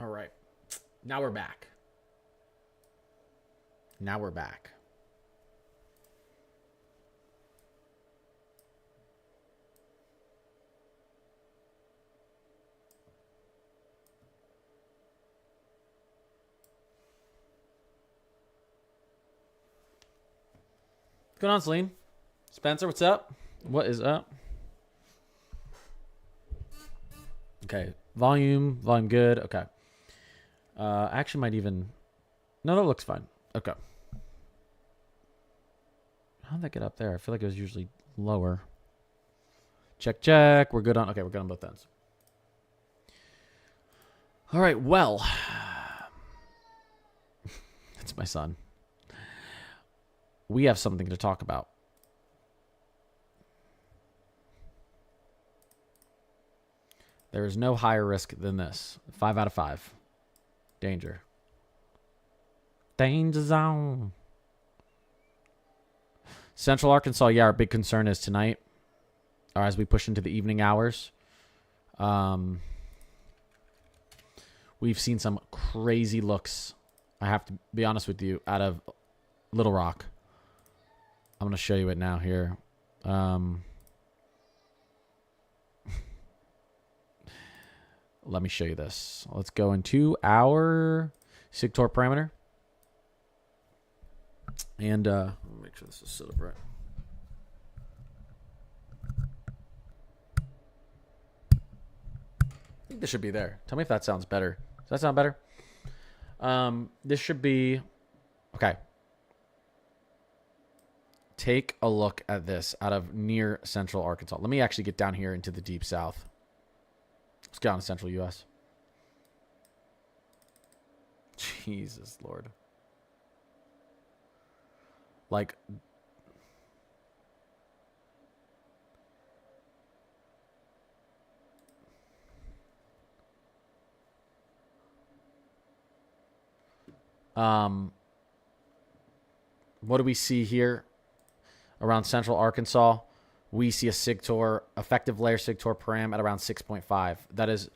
All right. Now we're back. Now we're back. What's going on, Celine? Spencer, what's up? What is up? Okay. Volume good. Okay. Actually might even... No, that looks fine. Okay. How did that get up there? I feel like it was usually lower. Check. We're good on... Okay, we're good on both ends. All right, well... That's my son. We have something to talk about. There is no higher risk than this. 5 out of 5. Danger. Danger zone. Central Arkansas, yeah, our big concern is tonight, or as we push into the evening hours. We've seen some crazy looks, I have to be honest with you, out of Little Rock. I'm going to show you it now here. Let me show you this. Let's go into our SIGTOR parameter. And make sure this is set up right. I think this should be there. Tell me if that sounds better. Does that sound better? This should be... Okay. Take a look at this out of near central Arkansas. Let me actually get down here into the deep south. Let's get on to central U.S. Jesus Lord. Like... what do we see here around central Arkansas? We see a SIGTOR, effective layer SIGTOR param at around 6.5. That is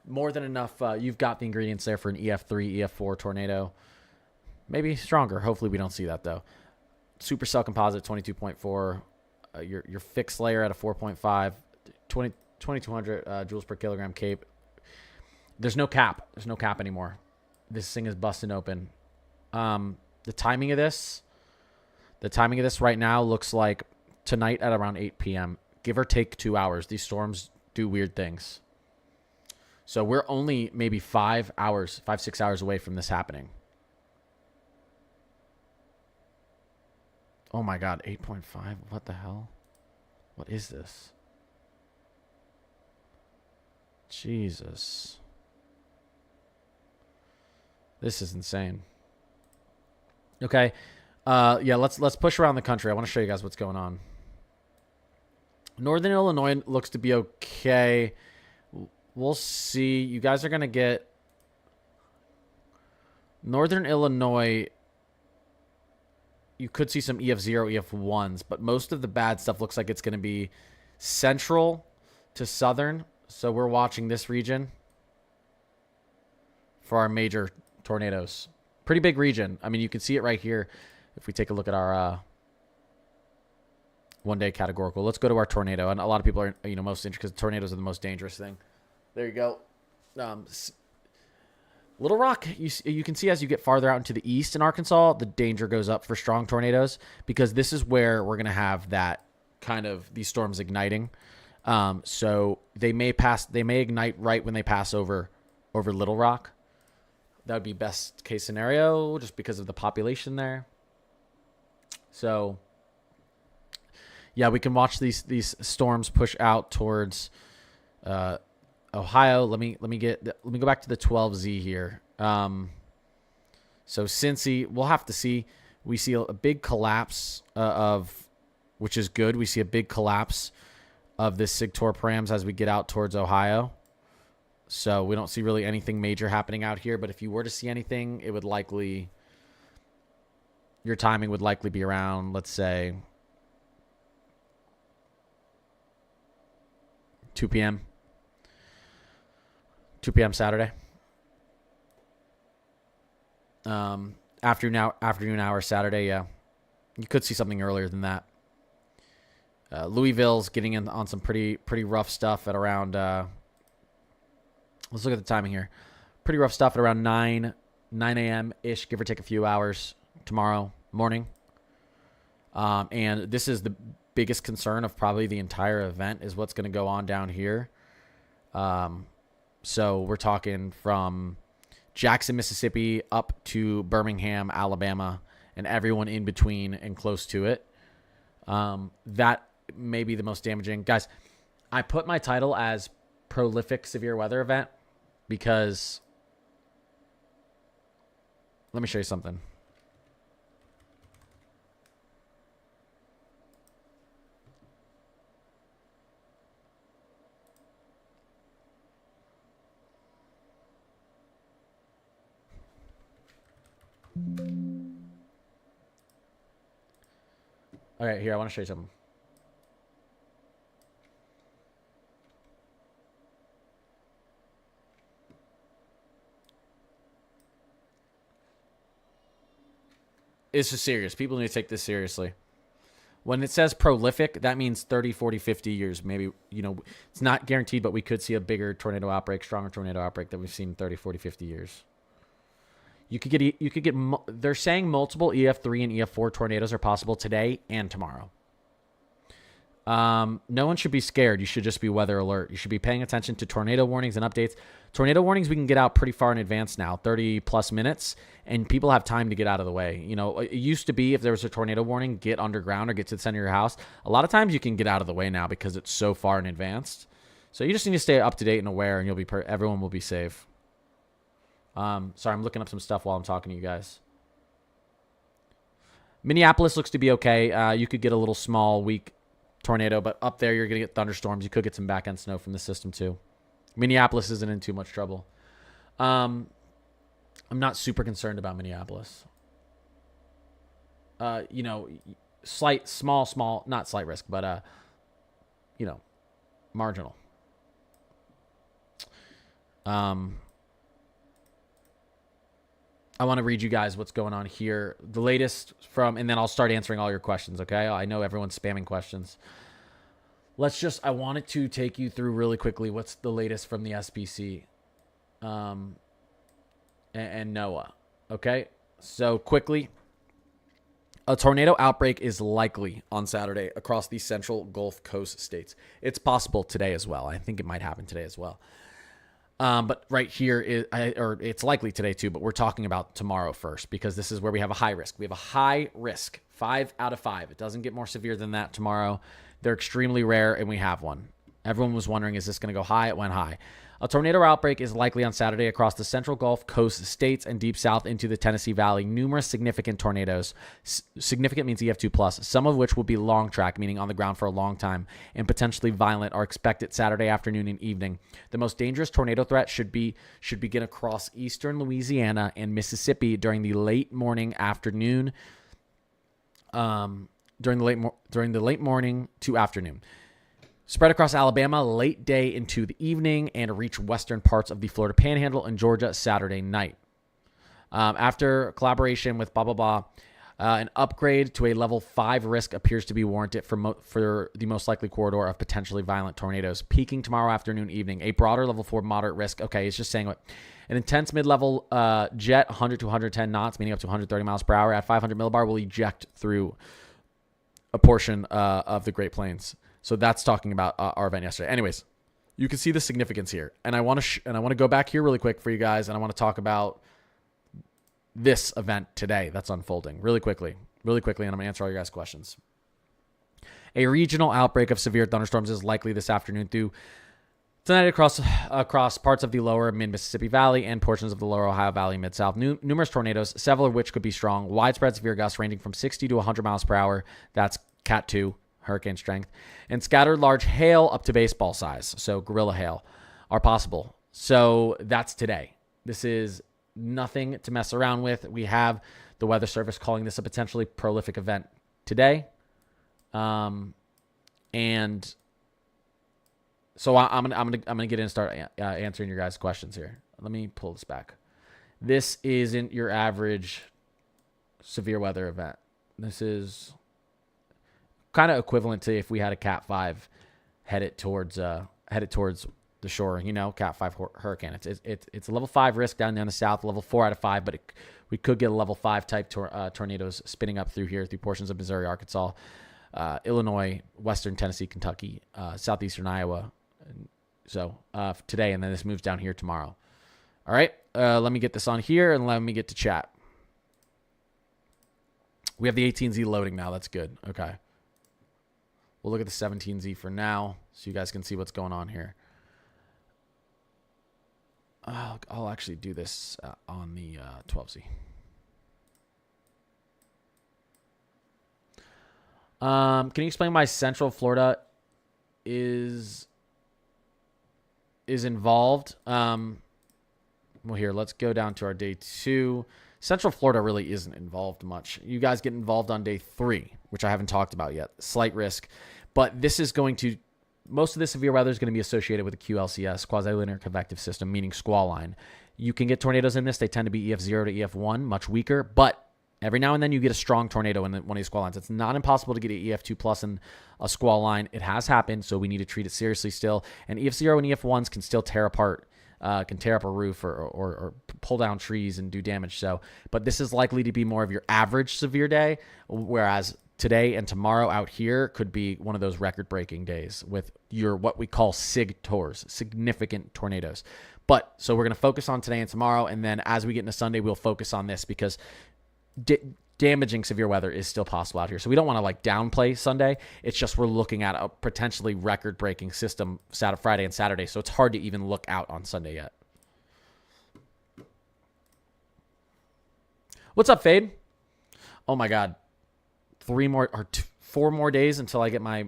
more than enough. You've got the ingredients there for an EF3, EF4 tornado. Maybe stronger. Hopefully we don't see that though. Supercell composite 22.4. Your fixed layer at a 4.5. 2200 joules per kilogram cape. There's no cap. There's no cap anymore. This thing is busting open. The timing of this right now looks like tonight at around 8 p.m. Give or take 2 hours. These storms do weird things. So we're only maybe 5 hours, 6 hours away from this happening. Oh my God, 8.5. What the hell? What is this? Jesus. This is insane. Okay. Yeah, let's push around the country. I want to show you guys what's going on. Northern Illinois looks to be okay. We'll see. You guys are going to get Northern Illinois. You could see some EF0, EF1s, but most of the bad stuff looks like it's going to be central to southern. So we're watching this region for our major tornadoes. Pretty big region. I mean, you can see it right here if we take a look at our one-day categorical. Let's go to our tornado. And a lot of people are, most interested because tornadoes are the most dangerous thing. There you go. Little Rock, you can see as you get farther out into the east in Arkansas, the danger goes up for strong tornadoes because this is where we're going to have that kind of these storms igniting. So they may ignite right when they pass over Little Rock. That would be best case scenario just because of the population there. So yeah, we can watch these storms push out towards Ohio. Let me go back to the 12Z here. So Cincy, we'll have to see. We see a big collapse which is good. We see a big collapse of this SIGTOR params as we get out towards Ohio. So we don't see really anything major happening out here. But if you were to see anything, it would likely, your timing would likely be around, let's say, 2 p.m. 2 p.m. Saturday. Afternoon hour Saturday. Yeah, you could see something earlier than that. Louisville's getting in on some pretty rough stuff at around. Let's look at the timing here. Pretty rough stuff at around 9 a.m. ish, give or take a few hours tomorrow morning. And this is the biggest concern of probably the entire event is what's going to go on down here. So we're talking from Jackson, Mississippi up to Birmingham, Alabama, and everyone in between and close to it. That may be the most damaging. Guys, I put my title as prolific severe weather event because let me show you something. All right, here, I want to show you something. This is serious. People need to take this seriously. When it says prolific, that means 30, 40, 50 years. Maybe, it's not guaranteed, but we could see a bigger tornado outbreak, stronger tornado outbreak than we've seen in 30, 40, 50 years. You could get, they're saying multiple EF3 and EF4 tornadoes are possible today and tomorrow. No one should be scared. You should just be weather alert. You should be paying attention to tornado warnings and updates. Tornado warnings we can get out pretty far in advance now, 30 plus minutes, and people have time to get out of the way. It used to be if there was a tornado warning, get underground or get to the center of your house. A lot of times you can get out of the way now because it's so far in advance. So you just need to stay up to date and aware, and everyone will be safe. Sorry, I'm looking up some stuff while I'm talking to you guys. Minneapolis looks to be okay. You could get a little small, weak tornado, but up there you're going to get thunderstorms. You could get some back-end snow from the system too. Minneapolis isn't in too much trouble. I'm not super concerned about Minneapolis. Small, not slight risk, but, marginal. I want to read you guys what's going on here. The latest and then I'll start answering all your questions, okay? I know everyone's spamming questions. I wanted to take you through really quickly what's the latest from the SPC and NOAA, okay? So quickly, a tornado outbreak is likely on Saturday across the central Gulf Coast states. It's possible today as well. I think it might happen today as well. But right here it's likely today too, but we're talking about tomorrow first because this is where we have a high risk. We have a high risk, 5 out of 5. It doesn't get more severe than that tomorrow. They're extremely rare, and we have one. Everyone was wondering, is this going to go high? It went high. A tornado outbreak is likely on Saturday across the central Gulf Coast states and deep south into the Tennessee Valley. Numerous significant tornadoes, significant means EF2+, some of which will be long track, meaning on the ground for a long time, and potentially violent, are expected Saturday afternoon and evening. The most dangerous tornado threat should begin across eastern Louisiana and Mississippi during the late morning afternoon, during the late morning to afternoon. Spread across Alabama late day into the evening and reach western parts of the Florida Panhandle and Georgia Saturday night. After collaboration with an upgrade to a level 5 risk appears to be warranted for the most likely corridor of potentially violent tornadoes, peaking tomorrow afternoon, evening. A broader level 4 moderate risk. Okay, it's just saying what an intense mid-level jet, 100 to 110 knots, meaning up to 130 miles per hour at 500 millibar, will eject through a portion of the Great Plains. So that's talking about our event yesterday. Anyways, you can see the significance here, and I want to go back here really quick for you guys, and I want to talk about this event today that's unfolding really quickly, and I'm going to answer all your guys' questions. A regional outbreak of severe thunderstorms is likely this afternoon through tonight across parts of the lower mid-Mississippi Valley and portions of the lower Ohio Valley mid-south. Numerous tornadoes, several of which could be strong, widespread severe gusts ranging from 60 to 100 miles per hour. That's Cat 2. Hurricane strength, and scattered large hail up to baseball size, so gorilla hail, are possible. So that's today. This is nothing to mess around with. We have the Weather Service calling this a potentially prolific event today. And so I'm gonna get in and start answering your guys' questions here. Let me pull this back. This isn't your average severe weather event. This is kind of equivalent to if we had a Cat 5 headed towards the shore, Cat 5 hurricane. It's a level 5 risk down the south, level 4 out of 5, but we could get a level 5 type tornadoes spinning up through portions of Missouri, Arkansas, Illinois, Western Tennessee, Kentucky, southeastern Iowa. So today, and then this moves down here tomorrow. All right, let me get this on here and let me get to chat. We have the 18Z loading now. That's good. Okay. We'll look at the 17Z for now so you guys can see what's going on here. I'll actually do this on the 12Z. Can you explain why Central Florida is involved? Well, here, let's go down to our day 2. Central Florida really isn't involved much. You guys get involved on day 3, which I haven't talked about yet. Slight risk. But this is going to, most of the severe weather is going to be associated with the QLCS, quasi-linear convective system, meaning squall line. You can get tornadoes in this. They tend to be EF0 to EF1, much weaker. But every now and then you get a strong tornado in one of these squall lines. It's not impossible to get an EF2 plus in a squall line. It has happened, so we need to treat it seriously still. And EF0 and EF1s can still tear apart. Can tear up a roof or pull down trees and do damage. So, but this is likely to be more of your average severe day, whereas today and tomorrow out here could be one of those record-breaking days with your what we call SIG tours, significant tornadoes. But so we're going to focus on today and tomorrow, and then as we get into Sunday, we'll focus on this because damaging severe weather is still possible out here. So we don't want to downplay Sunday. It's just we're looking at a potentially record-breaking system Friday and Saturday, so it's hard to even look out on Sunday yet. What's up, Fade? Oh my God. 4 more days until I get my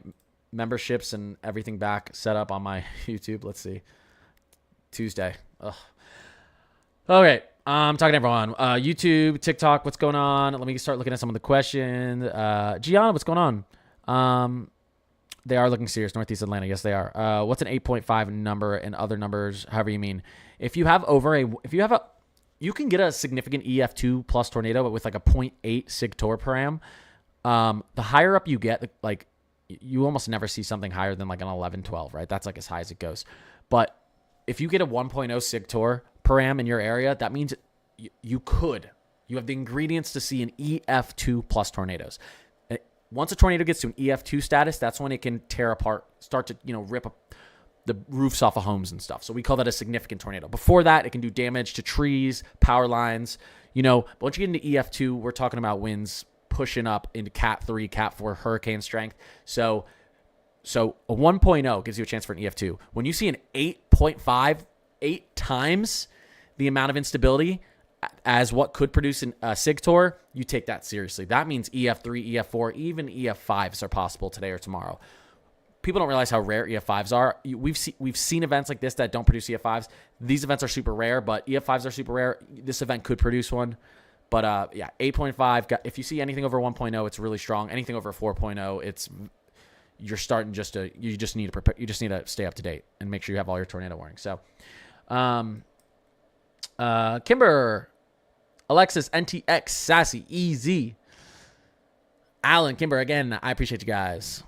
memberships and everything back set up on my YouTube. Let's see. Tuesday. Ugh. Okay. I'm talking to everyone. YouTube, TikTok, what's going on? Let me start looking at some of the questions. Gianna, what's going on? They are looking serious. Northeast Atlanta. Yes, they are. What's an 8.5 number and other numbers, however you mean? If you can get a significant EF2 plus tornado, but with a 0.8 SIG TOR param. The higher up you get, you almost never see something higher than an 11, 12, right? That's as high as it goes. But if you get a 1.0 SIG TOR param in your area, that means you have the ingredients to see an EF2 plus tornadoes. Once a tornado gets to an EF2 status, that's when it can tear apart, start to rip up the roofs off of homes and stuff. So we call that a significant tornado. Before that, it can do damage to trees, power lines. But once you get into EF2, we're talking about winds pushing up into Cat 3, Cat 4 hurricane strength. So a 1.0 gives you a chance for an EF2. When you see an 8.5, 8 times the amount of instability as what could produce a SIG TOR, you take that seriously. That means EF3, EF4, even EF5s are possible today or tomorrow. People don't realize how rare EF5s are. We've seen events like this that don't produce EF5s. These events are super rare, but EF5s are super rare. This event could produce one. But 8.5. If you see anything over 1.0, it's really strong. Anything over 4.0, you just need to prepare. You just need to stay up to date and make sure you have all your tornado warnings. So, Kimber, Alexis, NTX, Sassy, EZ, Alan, Kimber, again, I appreciate you guys.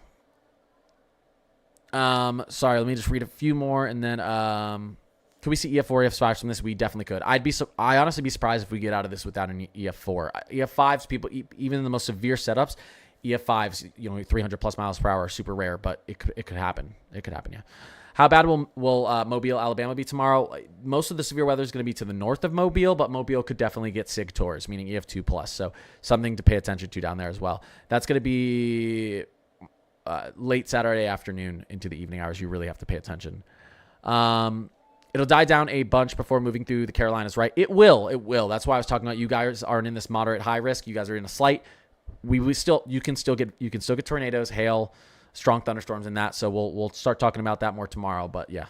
Sorry, let me just read a few more, and then can we see EF4, EF5s from this? We definitely could. I honestly be surprised if we get out of this without an EF4. EF5s, people, even in the most severe setups, EF5s, 300 plus miles per hour are super rare, but it could happen. It could happen, yeah. How bad will Mobile, Alabama be tomorrow? Most of the severe weather is going to be to the north of Mobile, but Mobile could definitely get SIG TORs, meaning EF2 plus. So something to pay attention to down there as well. That's going to be late Saturday afternoon into the evening hours. You really have to pay attention. It'll die down a bunch before moving through the Carolinas, right? It will. That's why I was talking about you guys aren't in this moderate high risk. You guys are in a slight. You can still get tornadoes, hail, strong thunderstorms, and that. So we'll start talking about that more tomorrow. But yeah,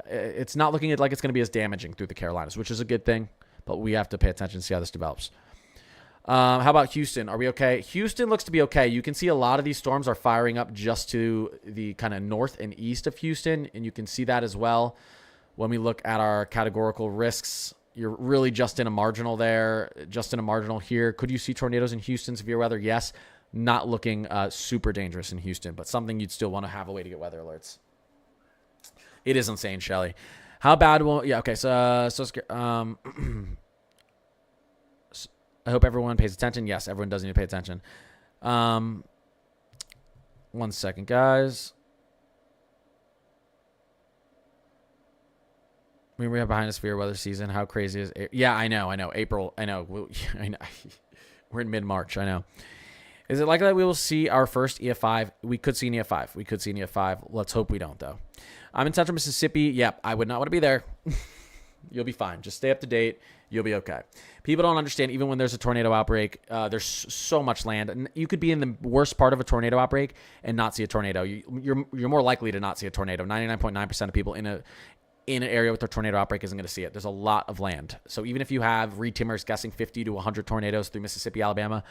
it's not looking like it's going to be as damaging through the Carolinas, which is a good thing. But we have to pay attention to see how this develops. How about Houston? Are we okay? Houston looks to be okay. You can see a lot of these storms are firing up just to the kind of north and east of Houston, and you can see that as well When we look at our categorical risks, you're really just in a marginal there, just in a marginal here. Could you see tornadoes in Houston, severe weather? Yes. Not looking super dangerous in Houston, but something you'd still want to have a way to get weather alerts. It is insane, Shelly. How bad will... Yeah, okay, so scared. I hope everyone pays attention. Yes, everyone does need to pay attention. 1 second, guys. I mean, we have behind us severe weather season. How crazy is it? Yeah, I know. April, I know. I know. We're in mid-March, I know. Is it likely that we will see our first EF5? We could see an EF5. Let's hope we don't, though. I'm in central Mississippi. Yep, I would not want to be there. You'll be fine. Just stay up to date. You'll be okay. People don't understand, even when there's a tornado outbreak, there's so much land. And you could be in the worst part of a tornado outbreak and not see a tornado. You're more likely to not see a tornado. 99.9% of people in an area with a tornado outbreak isn't going to see it. There's a lot of land. So even if you have Reed Timmers guessing 50 to 100 tornadoes through Mississippi, Alabama,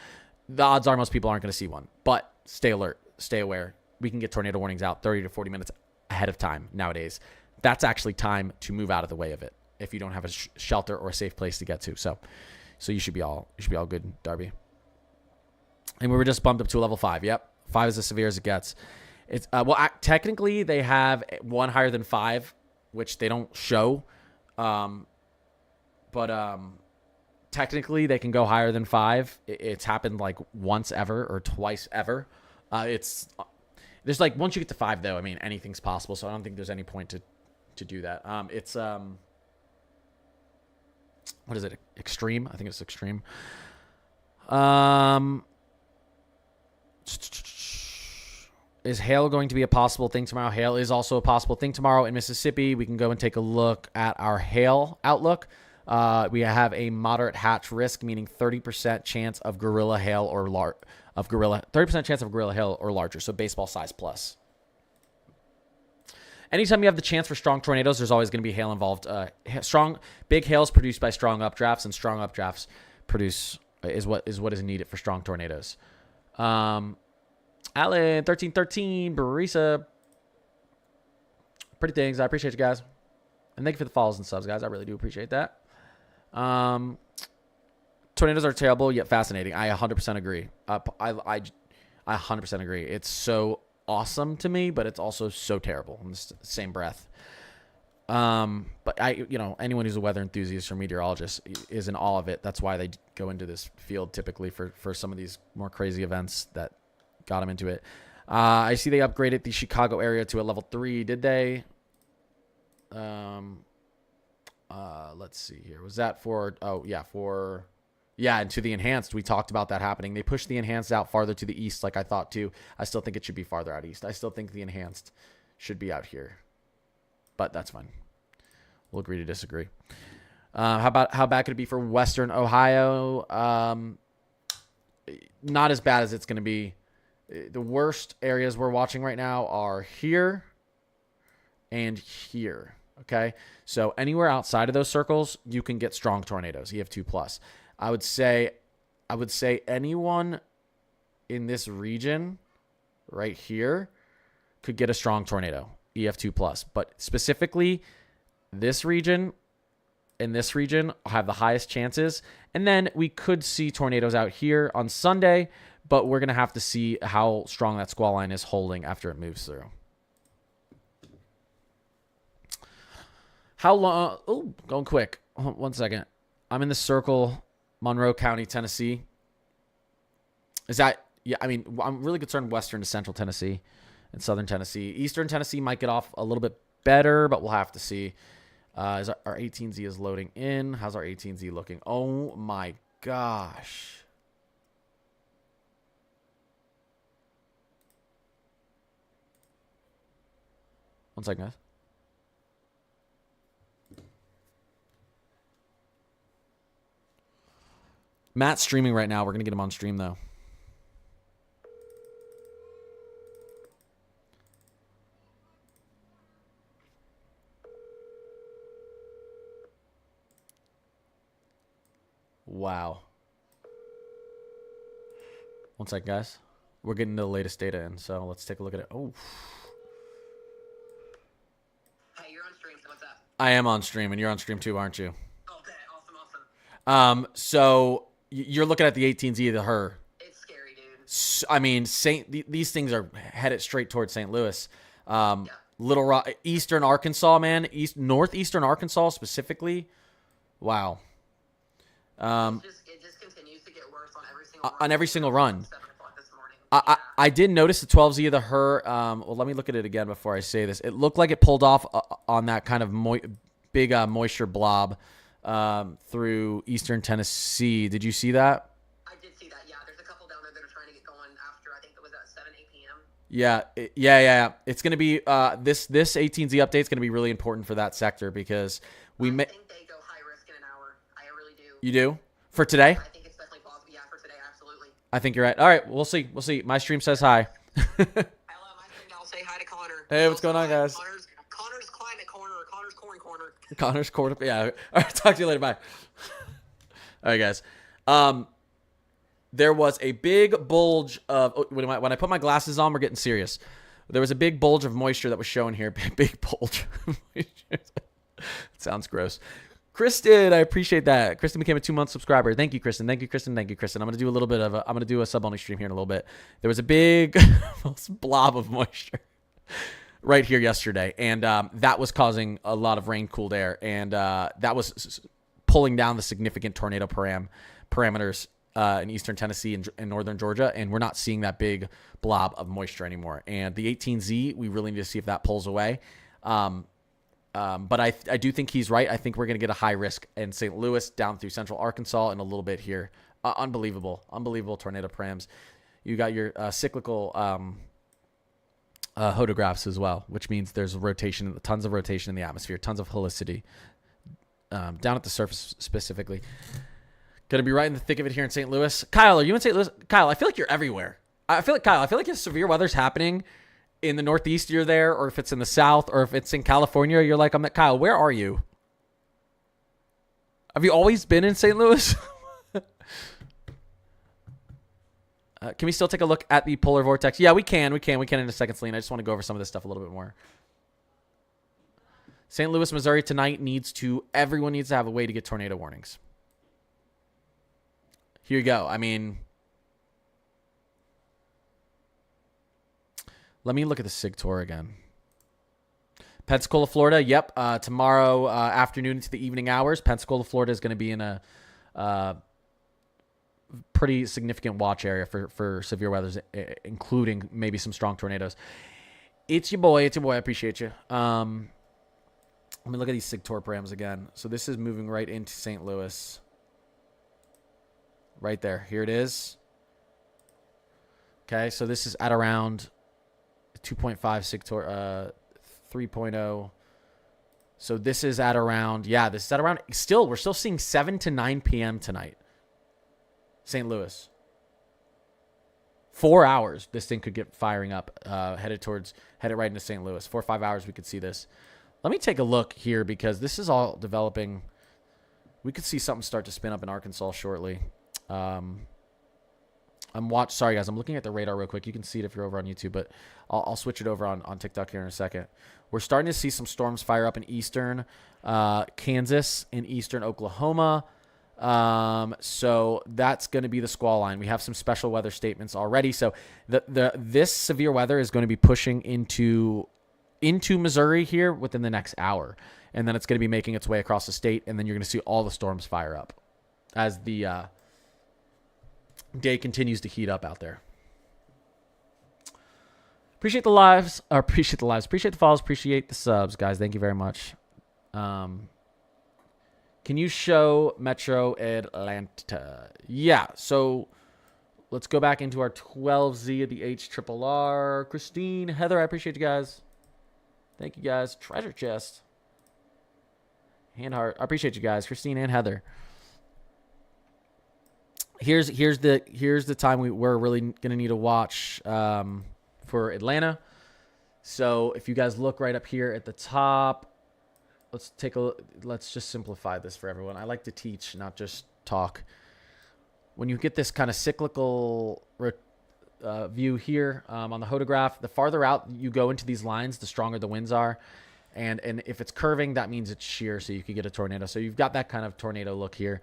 the odds are most people aren't going to see one. But stay alert. Stay aware. We can get tornado warnings out 30 to 40 minutes ahead of time nowadays. That's actually time to move out of the way of it if you don't have a shelter or a safe place to get to. So you should be all good, Darby. And we were just bumped up to a level 5. Yep. 5 is as severe as it gets. It's technically they have one higher than 5, which they don't show. But technically they can go higher than 5. It's happened like once ever or twice ever. There's like, once you get to 5 though, I mean, anything's possible. So I don't think there's any point to do that. It's what is it? Extreme? I think it's extreme. Is hail going to be a possible thing tomorrow? Hail is also a possible thing tomorrow in Mississippi. We can go and take a look at our hail outlook. We have a moderate hatch risk, meaning 30% chance of gorilla hail or 30% chance of gorilla hail or larger. So baseball size plus. Anytime you have the chance for strong tornadoes, there's always going to be hail involved. Big hail is produced by strong updrafts, and strong updrafts is what is needed for strong tornadoes. Alan 1313 Barisa, pretty things. I appreciate you guys, and thank you for the follows and subs, guys. I really do appreciate that. Tornadoes are terrible yet fascinating. I 100% agree. I 100% agree. It's so awesome to me, but it's also so terrible in the same breath. But anyone who's a weather enthusiast or meteorologist is in awe of it. That's why they go into this field typically for some of these more crazy events that got them into it. I see they upgraded the Chicago area to a level 3. Did they? Let's see here. Was that for? Oh yeah, and to the enhanced. We talked about that happening. They pushed the enhanced out farther to the east, like I thought too. I still think it should be farther out east. I still think the enhanced should be out here, but that's fine. We'll agree to disagree. How bad could it be for Western Ohio? Not as bad as it's going to be. The worst areas we're watching right now are here and here. Okay, so anywhere outside of those circles, you can get strong tornadoes. EF2+. I would say anyone in this region right here could get a strong tornado, EF2+. But specifically, this region and this region have the highest chances. And then we could see tornadoes out here on Sunday, but we're going to have to see how strong that squall line is holding after it moves through. How long? Oh, going quick. 1 second. I'm in the circle, Monroe County, Tennessee. Is that? Yeah, I mean, I'm really concerned western to central Tennessee and southern Tennessee. Eastern Tennessee might get off a little bit better, but we'll have to see. Is our 18Z is loading in. How's our 18Z looking? Oh my gosh. One second, guys. Matt's streaming right now. We're going to get him on stream, though. Wow. 1 second, guys. We're getting the latest data in, so let's take a look at it. Oh. Hey, you're on stream, so what's up? I am on stream, and you're on stream too, aren't you? Okay, awesome. So you're looking at the 18Z of the her. It's scary, dude. I mean, these things are headed straight towards St. Louis. Yeah. Little Rock, Eastern Arkansas, man, northeastern Arkansas specifically. Wow. It just continues to get worse On every single run. 7 o'clock this morning. I did notice the 12Z of the her. Well, let me look at it again before I say this. It looked like it pulled off on that kind of big moisture blob through eastern Tennessee. Did you see that? I did see that. Yeah, there's a couple down there that are trying to get going after, I think it was at 7, 8 p.m. Yeah. It's going to be this 18Z update is going to be really important for that sector because I think they go high risk in an hour. I really do. You do? For today? I think it's definitely possible. Yeah, for today, absolutely. I think you're right. All right, we'll see. My stream says hi. Hello, my friend. I'll say hi to Connor. Hey, what's going on, guys? Connor's climate corner, or Connor's corn corner. Connor's corner. Yeah. All right, talk to you later. Bye. All right, guys. There was a big bulge of when I put my glasses on, we're getting serious. There was a big bulge of moisture that was shown here. Big bulge. Sounds gross. Kristen, I appreciate that. Kristen became a 2-month subscriber. Thank you, Kristen. I'm gonna do a little bit of I'm gonna do a sub only stream here in a little bit. There was a big blob of moisture right here yesterday, and that was causing a lot of rain cooled air, and that was pulling down the significant tornado parameters in eastern Tennessee and northern Georgia, and we're not seeing that big blob of moisture anymore. And the 18Z, we really need to see if that pulls away. But I do think he's right. I think we're going to get a high risk in St. Louis down through central Arkansas and a little bit here. Unbelievable tornado params. You got your cyclical hodographs as well, which means there's tons of rotation in the atmosphere, tons of helicity down at the surface specifically. Going to be right in the thick of it here in St. Louis. Kyle, are you in St. Louis? Kyle, I feel like you're everywhere. I feel like if severe weather's happening in the Northeast, you're there, or if it's in the South, or if it's in California, you're like, Kyle, where are you? Have you always been in St. Louis? Can we still take a look at the polar vortex? Yeah, we can in a second, Celine. I just want to go over some of this stuff a little bit more. St. Louis, Missouri tonight everyone needs to have a way to get tornado warnings. Here you go. I mean, let me look at the SIG tour again. Pensacola, Florida. Yep. Tomorrow afternoon into the evening hours, Pensacola, Florida is going to be in a pretty significant watch area for severe weathers, including maybe some strong tornadoes. It's your boy. I appreciate you. Let me look at these SIG tour params again. So this is moving right into St. Louis. Right there. Here it is. Okay, so this is at around 2.5 SIG tour, 3.0. So this is at around, we're still seeing 7 to 9 p.m. tonight. St. Louis. 4 hours, this thing could get firing up, headed right into St. Louis. 4 or 5 hours, we could see this. Let me take a look here because this is all developing. We could see something start to spin up in Arkansas shortly. Sorry guys, I'm looking at the radar real quick. You can see it if you're over on YouTube, but I'll switch it over on TikTok here in a second. We're starting to see some storms fire up in eastern Kansas and eastern Oklahoma. So that's going to be the squall line. We have some special weather statements already. So this severe weather is going to be pushing into Missouri here within the next hour. And then it's going to be making its way across the state. And then you're going to see all the storms fire up as the day continues to heat up out there. Appreciate the lives. Appreciate the follows. Appreciate the subs, guys. Thank you very much. Can you show Metro Atlanta? Yeah. So let's go back into our 12Z of the HRRR. Christine, Heather, I appreciate you guys. Thank you guys. Treasure chest. Hand heart. I appreciate you guys. Christine and Heather. Here's the time we're really gonna need to watch for Atlanta. So if you guys look right up here at the top, let's just simplify this for everyone. I like to teach, not just talk. When you get this kind of cyclical view here on the hodograph, the farther out you go into these lines, the stronger the winds are. And if it's curving, that means it's shear, so you could get a tornado. So you've got that kind of tornado look here.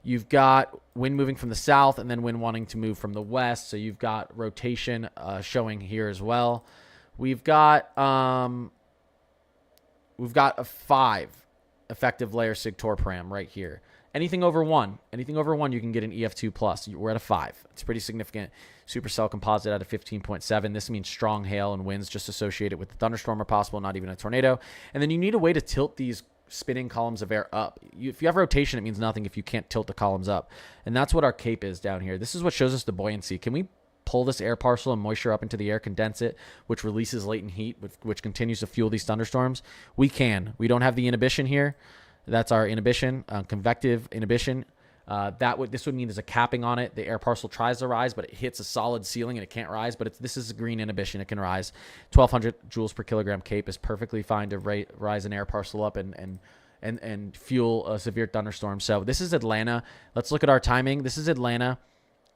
You've got wind moving from the south and then wind wanting to move from the west. So you've got rotation showing here as well. We've got a 5 effective layer SIG-TOR param right here. Anything over 1, you can get an EF2 plus. We're at a 5. It's pretty significant. Supercell composite at a 15.7. This means strong hail and winds just associated with the thunderstorm are possible, not even a tornado. And then you need a way to tilt these spinning columns of air up. If you have rotation, it means nothing if you can't tilt the columns up. And that's what our cape is down here. This is what shows us the buoyancy. Can we pull this air parcel and moisture up into the air, condense it, which releases latent heat, which continues to fuel these thunderstorms? We can. We don't have the inhibition here. That's our inhibition, convective inhibition. This would mean there's a capping on it. The air parcel tries to rise, but it hits a solid ceiling and it can't rise. But this is a green inhibition. It can rise. 1,200 joules per kilogram cape is perfectly fine to rise an air parcel up and fuel a severe thunderstorm. So this is Atlanta. Let's look at our timing. This is Atlanta.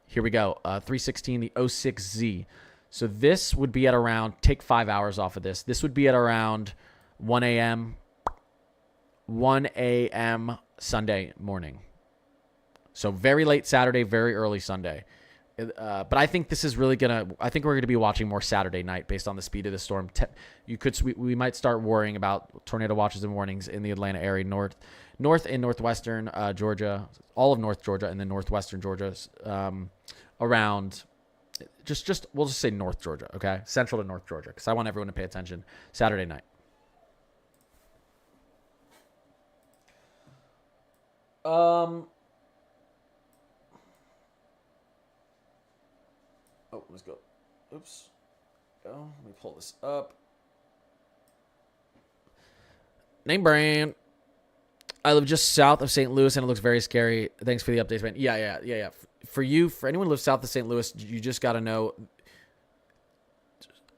Here we go. 316, the 06Z. So this would be at around, take 5 hours off of this. This would be at around 1 a.m. Sunday morning. So very late Saturday, very early Sunday. But I think this is really I think we're going to be watching more Saturday night based on the speed of the storm. We might start worrying about tornado watches and warnings in the Atlanta area, north and northwestern Georgia, all of North Georgia, and then northwestern Georgia, around we'll just say North Georgia, okay? Central to North Georgia, because I want everyone to pay attention Saturday night. Oh, let's go. Oops. Go. Let me pull this up. Name brand. I live just south of St. Louis, and it looks very scary. Thanks for the updates, man. Yeah. For anyone who lives south of St. Louis, you just got to know.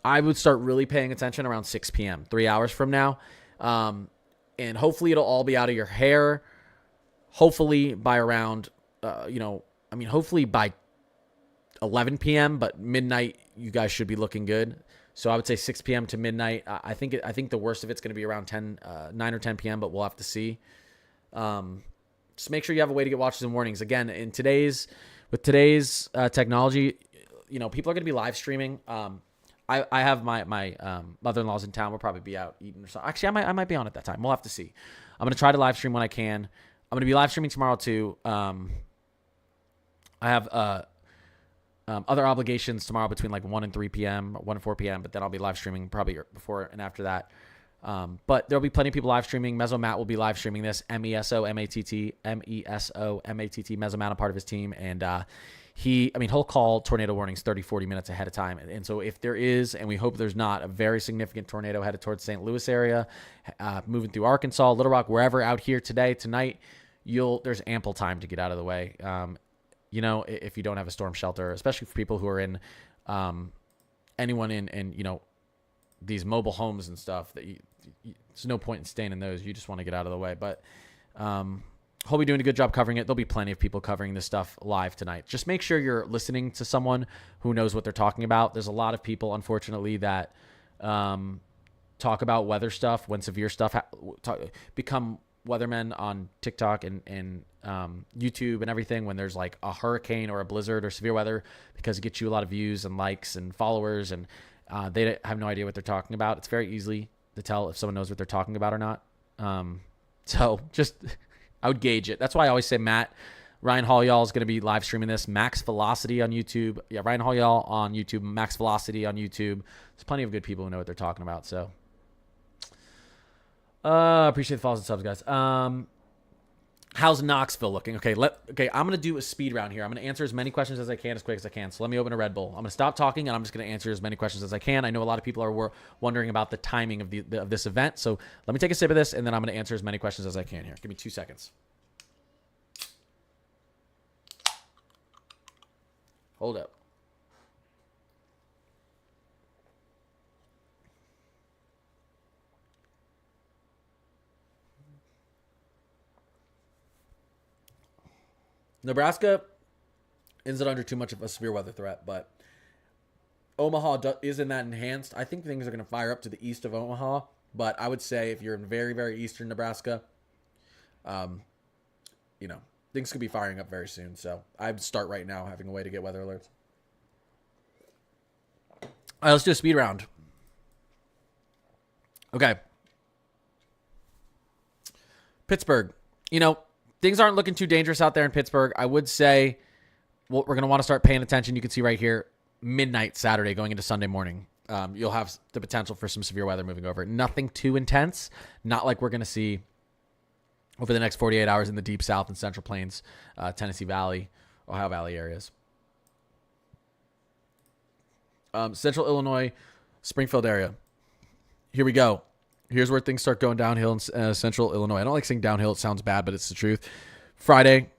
I would start really paying attention around 6 p.m., 3 hours from now. And hopefully it'll all be out of your hair. Hopefully by around, hopefully by 11 p.m., but midnight, you guys should be looking good. So I would say 6 p.m. to midnight. I think the worst of it's going to be around 9 or 10 p.m., but we'll have to see. Just make sure you have a way to get watches and warnings. Again, with today's technology, people are going to be live streaming. I have my mother-in-law's in town. We'll probably be out eating or something. Actually, I might be on at that time. We'll have to see. I'm going to try to live stream when I can. I'm going to be live streaming tomorrow too. I have other obligations tomorrow between like 1 and 3 p.m., 1 and 4 p.m., but then I'll be live streaming probably before and after that. But there'll be plenty of people live streaming. Mesomat will be live streaming this. Mesomatt, Mesomat, a part of his team. And he'll call tornado warnings 30, 40 minutes ahead of time. And so if there is, and we hope there's not, a very significant tornado headed towards St. Louis area, moving through Arkansas, Little Rock, wherever out here tonight, there's ample time to get out of the way. If you don't have a storm shelter, especially for people who are in, anyone in these mobile homes and stuff, that there's no point in staying in those. You just want to get out of the way. But he'll be doing a good job covering it. There'll be plenty of people covering this stuff live tonight. Just make sure you're listening to someone who knows what they're talking about. There's a lot of people, unfortunately, that talk about weather stuff when severe stuff become weathermen on TikTok and YouTube and everything when there's like a hurricane or a blizzard or severe weather, because it gets you a lot of views and likes and followers, and they have no idea what they're talking about. It's very easy to tell if someone knows what they're talking about or not. So just I would gauge it. That's why I always say Ryan Hall y'all is going to be live streaming this. Max Velocity on YouTube. Yeah, Ryan Hall y'all on YouTube. Max Velocity on YouTube. There's plenty of good people who know what they're talking about. So appreciate the follows and subs, guys. How's Knoxville looking? Okay, I'm going to do a speed round here. I'm going to answer as many questions as I can as quick as I can. So let me open a Red Bull. I'm going to stop talking, and I'm just going to answer as many questions as I can. I know a lot of people are wondering about the timing of this event. So let me take a sip of this, and then I'm going to answer as many questions as I can here. Give me 2 seconds. Hold up. Nebraska isn't under too much of a severe weather threat, but Omaha is in that enhanced. I think things are going to fire up to the east of Omaha But I would say if you're in very, very eastern Nebraska, you know, things could be firing up very soon. So I'd start right now having a way to get weather alerts. All right, let's do a speed round. Okay. Pittsburgh. You know, things aren't looking too dangerous out there in Pittsburgh. I would say we're going to want to start paying attention. You can see right here, midnight Saturday going into Sunday morning. You'll have the potential for some severe weather moving over. Nothing too intense. Not like we're going to see over the next 48 hours in the deep south and central plains, Tennessee Valley, Ohio Valley areas. Central Illinois, Springfield area. Here we go. Here's where things start going downhill in central Illinois. I don't like saying downhill. It sounds bad, but it's the truth. Friday,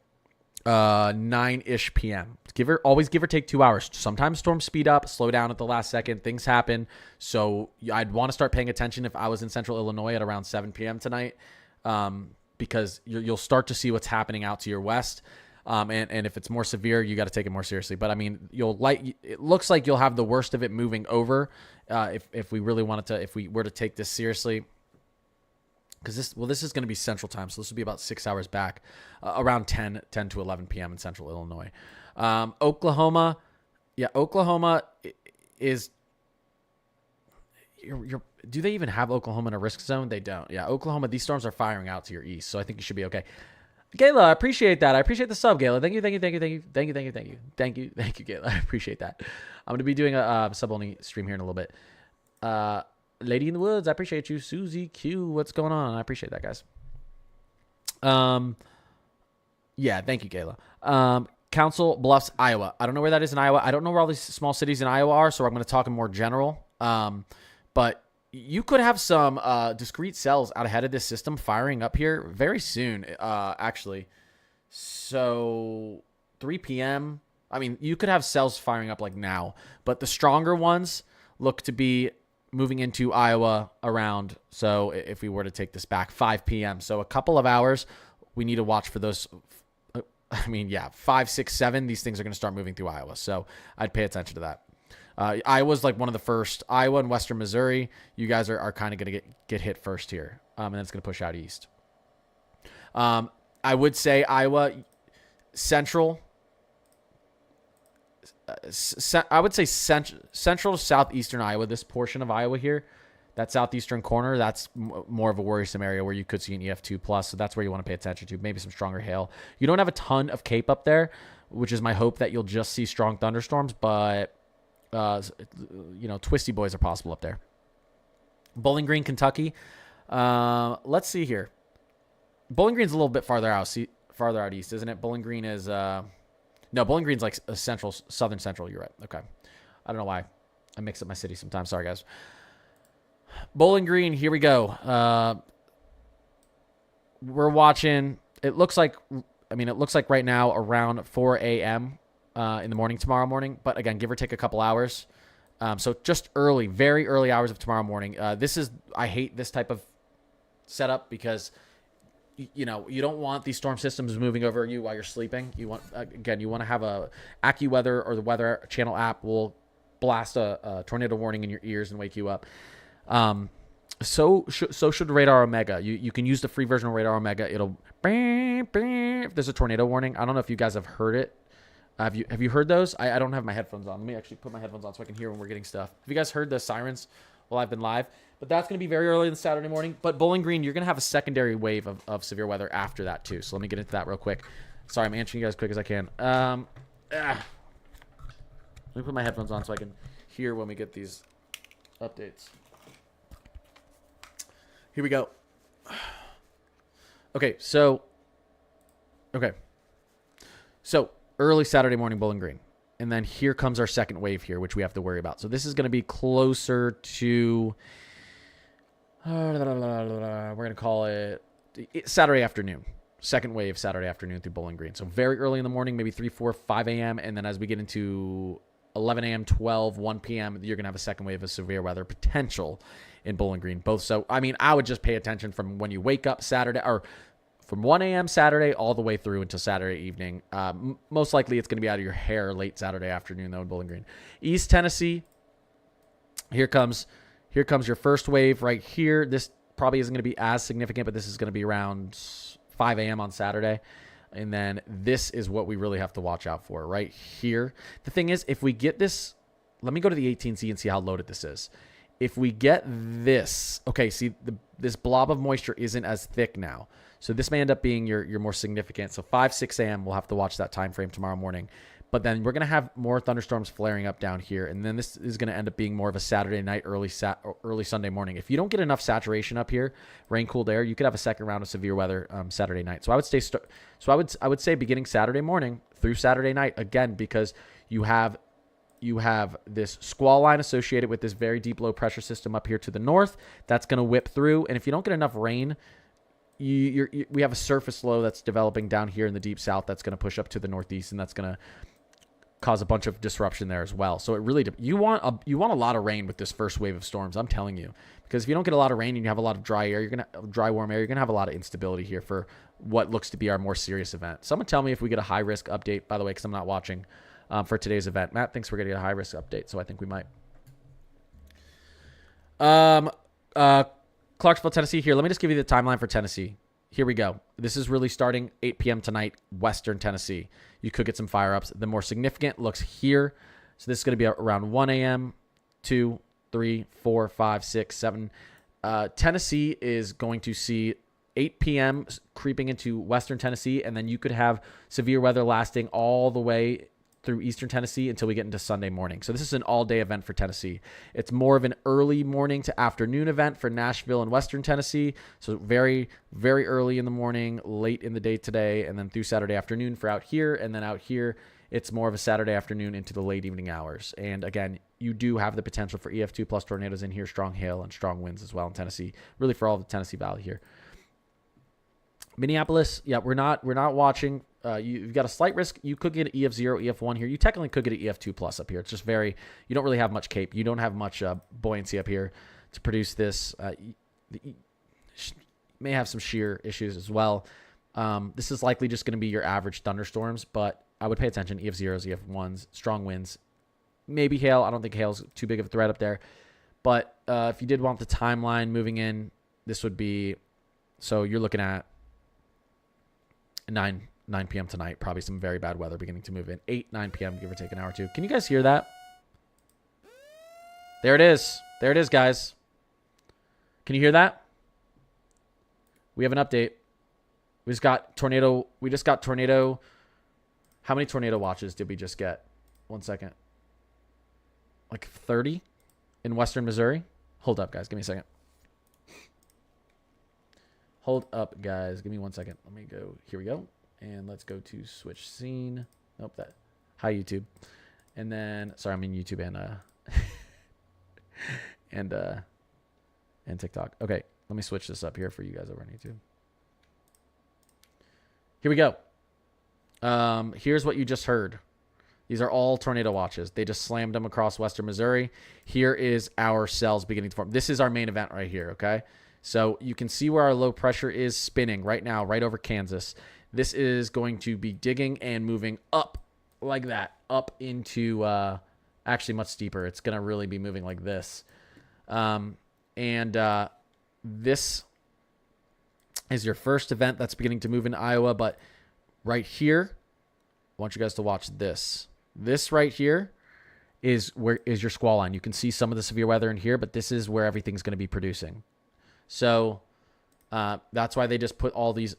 9-ish p.m. Always give or take 2 hours. Sometimes storms speed up, slow down at the last second. Things happen. So I'd want to start paying attention if I was in central Illinois at around 7 p.m. tonight, because you'll start to see what's happening out to your west. And if it's more severe, you got to take it more seriously. But I mean, it looks like you'll have the worst of it moving over. If we really wanted to, if we were to take this seriously, because this is going to be central time. So this will be about 6 hours back, around 10 to 11 p.m. in central Illinois. Oklahoma. Yeah. Oklahoma is, do they even have Oklahoma in a risk zone? They don't. Yeah. Oklahoma, these storms are firing out to your east. So I think you should be okay. Gayla, I appreciate that. I appreciate the sub, Gayla. Thank you, Gayla. I appreciate that. I'm going to be doing a sub-only stream here in a little bit. Lady in the Woods, I appreciate you. Susie Q, what's going on? I appreciate that, guys. Yeah, thank you, Gayla. Council Bluffs, Iowa. I don't know where that is in Iowa. I don't know where all these small cities in Iowa are, so I'm going to talk in more general. But you could have some discrete cells out ahead of this system firing up here very soon, actually. So 3 p.m. I mean, you could have cells firing up like now, but the stronger ones look to be moving into Iowa around. So if we were to take this back, 5 p.m. So a couple of hours, we need to watch for those. I mean, yeah, 5, 6, 7, these things are going to start moving through Iowa. So I'd pay attention to that. Iowa's like one of the first. Iowa and Western Missouri, you guys are kind of going to get hit first here. And then it's going to push out east. I would say Iowa, central. I would say central to southeastern Iowa, this portion of Iowa here, that southeastern corner, that's more of a worrisome area where you could see an EF2+. So that's where you want to pay attention to. Maybe some stronger hail. You don't have a ton of Cape up there, which is my hope that you'll just see strong thunderstorms, but twisty boys are possible up there. Bowling Green, Kentucky. Let's see here. Bowling Green's a little bit farther out east, isn't it? Bowling Green is no, Bowling Green's like a southern central. You're right. Okay. I don't know why I mix up my city sometimes. Sorry, guys. Bowling Green. Here we go. We're watching. It looks like right now around 4 a.m. In the morning tomorrow morning, but again, give or take a couple hours. So just very early hours of tomorrow morning. I hate this type of setup because, you don't want these storm systems moving over you while you're sleeping. You want to have a AccuWeather or the Weather Channel app will blast a tornado warning in your ears and wake you up. So should Radar Omega. You can use the free version of Radar Omega. It'll if there's a tornado warning. I don't know if you guys have heard it. Have you heard those? I don't have my headphones on. Let me actually put my headphones on so I can hear when we're getting stuff. Have you guys heard the sirens while I've been live? But that's going to be very early in the Saturday morning. But Bowling Green, you're going to have a secondary wave of severe weather after that too. So let me get into that real quick. Sorry, I'm answering you guys as quick as I can. Let me put my headphones on so I can hear when we get these updates. Here we go. Okay, so early Saturday morning, Bowling Green. And then here comes our second wave here, which we have to worry about. So this is going to be closer to, we're going to call it Saturday afternoon. Second wave Saturday afternoon through Bowling Green. So very early in the morning, maybe 3, 4, 5 a.m. And then as we get into 11 a.m., 12, 1 p.m., you're going to have a second wave of severe weather potential in Bowling Green. Both. So, I mean, I would just pay attention from when you wake up Saturday, or from 1 a.m. Saturday all the way through until Saturday evening. Most likely it's going to be out of your hair late Saturday afternoon, though, in Bowling Green. East Tennessee, here comes Here comes your first wave right here. This probably isn't going to be as significant, but this is going to be around 5 a.m. on Saturday. And then this is what we really have to watch out for right here. The thing is, if we get this, let me go to the 18C and see how loaded this is. If we get this, okay, see, this blob of moisture isn't as thick now. So this may end up being your more significant. So 5, 6 a.m., we'll have to watch that time frame tomorrow morning. But then we're going to have more thunderstorms flaring up down here. And then this is going to end up being more of a Saturday night, early Sunday morning. If you don't get enough saturation up here, rain, cooled air, you could have a second round of severe weather Saturday night. So I would stay. I would say beginning Saturday morning through Saturday night, again, because you have this squall line associated with this very deep low pressure system up here to the north. That's going to whip through. And if you don't get enough rain, we have a surface low that's developing down here in the deep south that's going to push up to the northeast, and that's going to cause a bunch of disruption there as well. So it really, you want a lot of rain with this first wave of storms, I'm telling you, because if you don't get a lot of rain and you have a lot of dry air, warm air, you're going to have a lot of instability here for what looks to be our more serious event. Someone tell me if we get a high risk update, by the way, because I'm not watching for today's event. Matt thinks we're going to get a high risk update, so I think we might. Clarksville, Tennessee here. Let me just give you the timeline for Tennessee. Here we go. This is really starting 8 p.m. tonight, Western Tennessee. You could get some fire ups. The more significant looks here. So this is going to be around 1 a.m., 2, 3, 4, 5, 6, 7. Tennessee is going to see 8 p.m. creeping into Western Tennessee, and then you could have severe weather lasting all the way through Eastern Tennessee until we get into Sunday morning. So this is an all-day event for Tennessee. It's more of an early morning to afternoon event for Nashville and Western Tennessee. So very, very early in the morning, late in the day today, and then through Saturday afternoon for out here. And then out here, it's more of a Saturday afternoon into the late evening hours. And again, you do have the potential for EF2 plus tornadoes in here, strong hail and strong winds as well in Tennessee, really for all of the Tennessee Valley here. Minneapolis, yeah, we're not watching. You've got a slight risk. You could get an EF0, EF1 here. You technically could get an EF2 plus up here. It's just you don't really have much cape. You don't have much buoyancy up here to produce this. You may have some shear issues as well. This is likely just going to be your average thunderstorms, but I would pay attention. EF0s, EF1s, strong winds, maybe hail. I don't think hail's too big of a threat up there. But if you did want the timeline moving in, this would be, so you're looking at 9 p.m. tonight, probably some very bad weather beginning to move in. 9 p.m., give or take an hour or two. Can you guys hear that? There it is. There it is, guys. Can you hear that? We have an update. We just got tornado. How many tornado watches did we just get? 1 second. Like 30 in western Missouri? Hold up, guys. Give me a second. Hold up, guys. Give me 1 second. Let me go. Here we go. And let's go to switch scene. Nope, that. Hi, YouTube. And then, sorry, I'm in YouTube and TikTok. Okay, let me switch this up here for you guys over on YouTube. Here we go. Here's what you just heard. These are all tornado watches. They just slammed them across western Missouri. Here is our cells beginning to form. This is our main event right here, okay? So you can see where our low pressure is spinning right now, right over Kansas. This is going to be digging and moving up like that, up into actually much steeper. It's going to really be moving like this. This is your first event that's beginning to move in Iowa. But right here, I want you guys to watch this. This right here is your squall line. You can see some of the severe weather in here, but this is where everything's going to be producing. So that's why they just put all these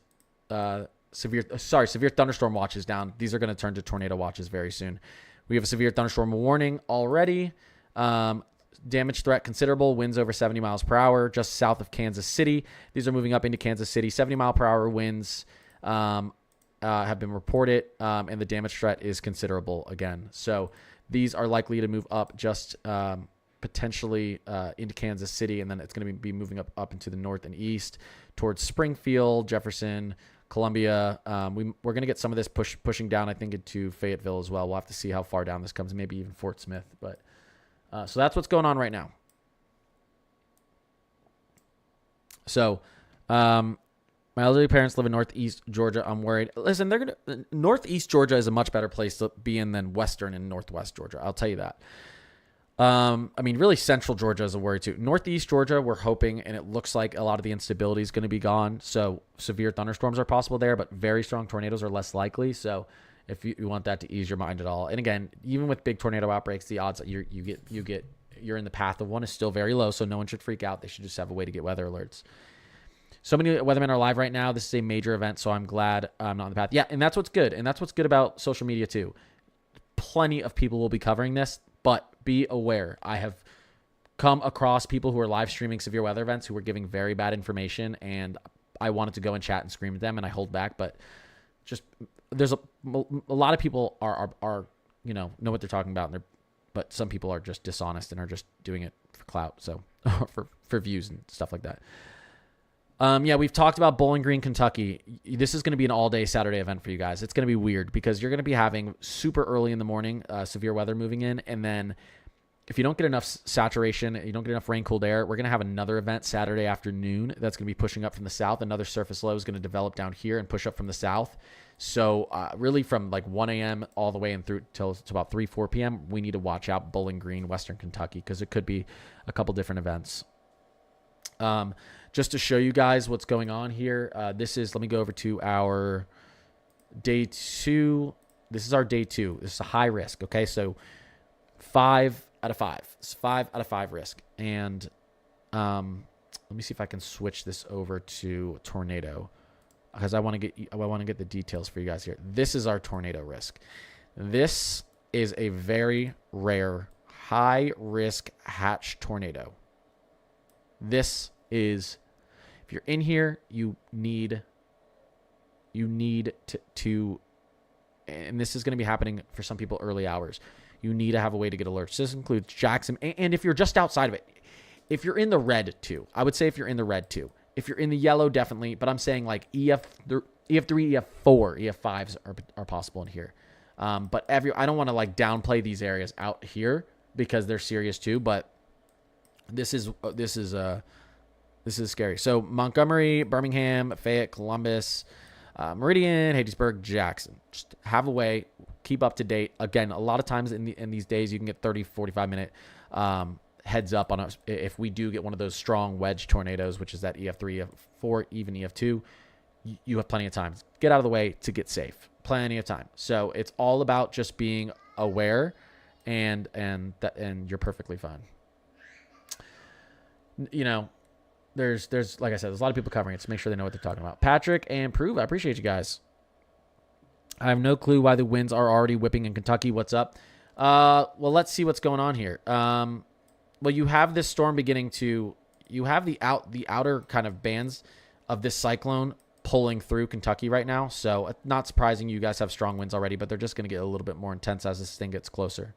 severe thunderstorm watches down. These are going to turn to tornado watches very soon. We have a severe thunderstorm warning already. Damage threat considerable. Winds over 70 miles per hour just south of Kansas City. These are moving up into Kansas City. 70 mile per hour winds have been reported, and the damage threat is considerable again. So these are likely to move up just potentially into Kansas City, and then it's going to be moving up into the north and east towards Springfield, Jefferson, Columbia. We're going to get some of this pushing down, I think, into Fayetteville as well. We'll have to see how far down this comes, maybe even Fort Smith. But so that's what's going on right now. So my elderly parents live in Northeast Georgia. I'm worried. Listen, Northeast Georgia is a much better place to be in than Western and Northwest Georgia. I'll tell you that. I mean, really, central Georgia is a worry too. Northeast Georgia, we're hoping, and it looks like a lot of the instability is going to be gone. So severe thunderstorms are possible there, but very strong tornadoes are less likely. So if you want that to ease your mind at all, and again, even with big tornado outbreaks, the odds that you're in the path of one is still very low. So no one should freak out. They should just have a way to get weather alerts. So many weathermen are live right now. This is a major event, so I'm glad I'm not on the path. Yeah, and that's what's good, and that's what's good about social media too. Plenty of people will be covering this, but be aware. I have come across people who are live streaming severe weather events who were giving very bad information, and I wanted to go and chat and scream at them, and I hold back. But just there's a lot of people are know what they're talking about, and but some people are just dishonest and are just doing it for clout, so for views and stuff like that. Yeah, we've talked about Bowling Green, Kentucky. This is going to be an all-day Saturday event for you guys. It's going to be weird because you're going to be having super early in the morning severe weather moving in, and then if you don't get enough saturation, you don't get enough rain, cooled air, we're going to have another event Saturday afternoon that's going to be pushing up from the south. Another surface low is going to develop down here and push up from the south. So really from like 1 a.m. all the way in through till to about 3, 4 p.m., we need to watch out Bowling Green, Western Kentucky, because it could be a couple different events. Just to show you guys what's going on here, let me go over to our day 2. This is our day 2. This is a high risk, okay? So 5 out of 5. It's 5 out of 5 risk. And let me see if I can switch this over to tornado because I want to get the details for you guys here. This is our tornado risk. This is a very rare high risk hatch tornado. This is, if you're in here, you need to, and this is going to be happening for some people early hours. You need to have a way to get alerts. This includes Jackson, and if you're just outside of it, if you're in the red too, I would say if you're in the red too. If you're in the yellow, definitely, but I'm saying like EF3, EF4, EF5s are possible in here. But I don't want to like downplay these areas out here because they're serious too, but this is scary. So Montgomery, Birmingham, Fayette, Columbus, Meridian, Hattiesburg, Jackson. Just have a way, keep up to date. Again, a lot of times in these days you can get 30, 45-minute heads up on us if we do get one of those strong wedge tornadoes, which is that EF3, EF4, even EF2. You have plenty of time. Get out of the way to get safe. Plenty of time. So it's all about just being aware, and you're perfectly fine. You know, there's like I said, there's a lot of people covering it, so make sure they know what they're talking about. Patrick and Prove, I appreciate you guys. I have no clue why the winds are already whipping in Kentucky. What's up? Well, let's see what's going on here. Well, you have this storm beginning to, you have the outer kind of bands of this cyclone pulling through Kentucky right now. So not surprising you guys have strong winds already, but they're just going to get a little bit more intense as this thing gets closer.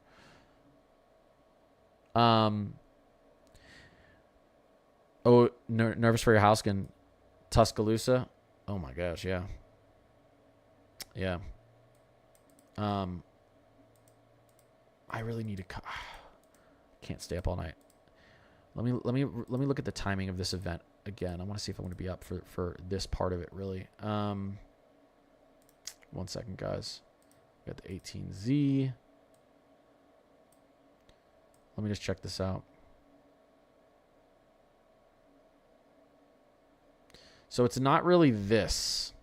Oh, nervous for your house in Tuscaloosa? Oh my gosh, yeah. Yeah. I really need to can't stay up all night. Let me look at the timing of this event again. I want to see if I'm going to be up for this part of it really. 1 second, guys. We got the 18Z. Let me just check this out. So it's not really this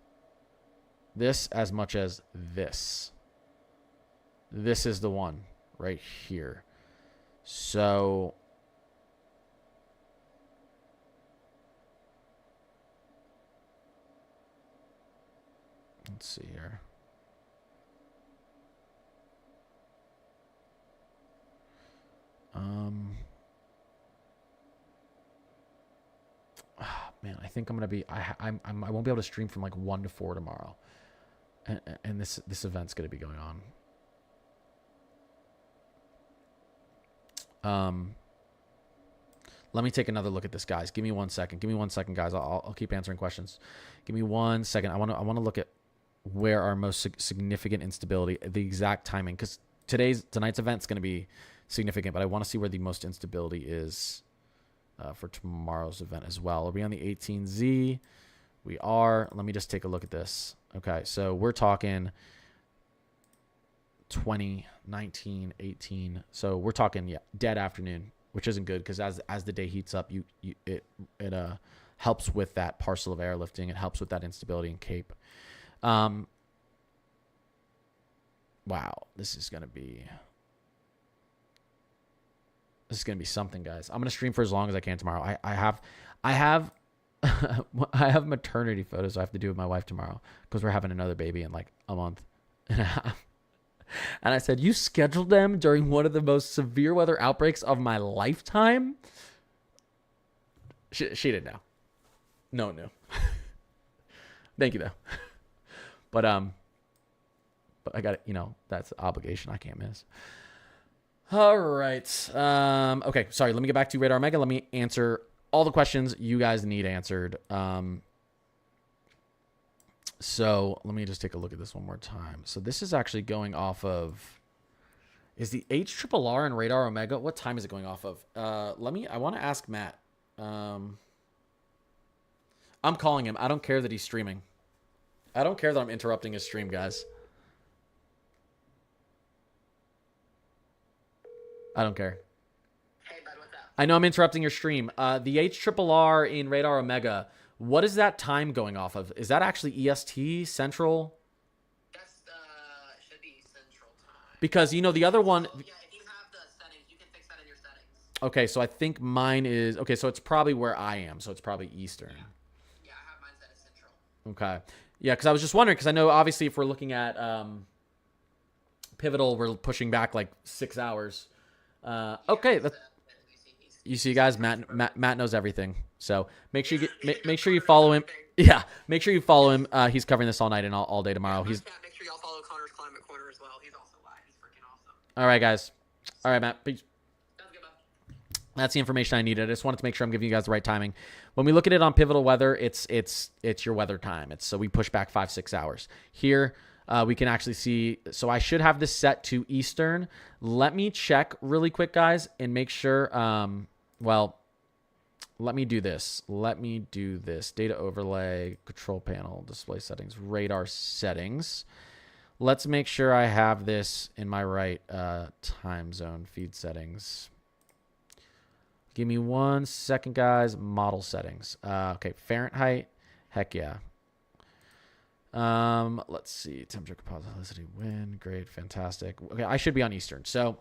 as much as this. This is the one right here. So let's see here. Man, I think I'm gonna be. I won't be able to stream from like 1 to 4 tomorrow, and this event's gonna be going on. Let me take another look at this, guys. Give me 1 second. Give me 1 second, guys. I'll keep answering questions. Give me 1 second. I want to look at where our most significant instability, the exact timing, because tonight's event's gonna be significant, but I want to see where the most instability is. For tomorrow's event as well. Are we on the 18Z? We are. Let me just take a look at this. Okay, so we're talking 20, 19, 18. So we're talking, yeah, dead afternoon, which isn't good because as the day heats up, it helps with that parcel of airlifting. It helps with that instability in Cape. Wow, this is gonna be something, guys. I'm gonna stream for as long as I can tomorrow. I have I have maternity photos I have to do with my wife tomorrow because we're having another baby in like a month and a half. And I said, you scheduled them during one of the most severe weather outbreaks of my lifetime? She didn't know. No one knew. Thank you, though. But I got it. You know, that's an obligation I can't miss. All right. Okay, sorry. Let me get back to Radar Omega. Let me answer all the questions you guys need answered. So let me just take a look at this one more time. So this is actually going off of, is the HRRR and Radar Omega, what time is it going off of? I want to ask Matt. I'm calling him. I don't care that he's streaming. I don't care that I'm interrupting his stream, guys. I don't care. Hey, bud, what's up? I know I'm interrupting your stream. The HRRR in Radar Omega, what is that time going off of? Is that actually EST, Central? That's, should be Central Time. Because, you know, the other one... Yeah, if you have the settings, you can fix that in your settings. Okay, so I think mine is... Okay, so it's probably where I am. So it's probably Eastern. Yeah, I have mine set as Central. Okay. Yeah, because I was just wondering, because I know, obviously, if we're looking at Pivotal, we're pushing back like 6 hours. Okay, you see, guys, Matt knows everything. So make sure you follow him. Yeah, make sure you follow him. He's covering this all night and all day tomorrow. Make sure y'all follow Connor's Climate Corner as well. He's also live. He's freaking awesome. All right, guys. All right, Matt. Peace. Sounds good, bud. That's the information I needed. I just wanted to make sure I'm giving you guys the right timing. When we look at it on Pivotal Weather, it's your weather time. So we push back 5-6 hours. Here, we can actually see. So I should have this set to Eastern. Let me check really quick, guys, and make sure. Well, let me do this. Data overlay, control panel, display settings, radar settings. Let's make sure I have this in my right time zone feed settings. Give me 1 second, guys. Model settings. Okay, Fahrenheit. Heck yeah. Let's see. Temperature, composite, helicity, wind. Great, fantastic. Okay, I should be on Eastern. So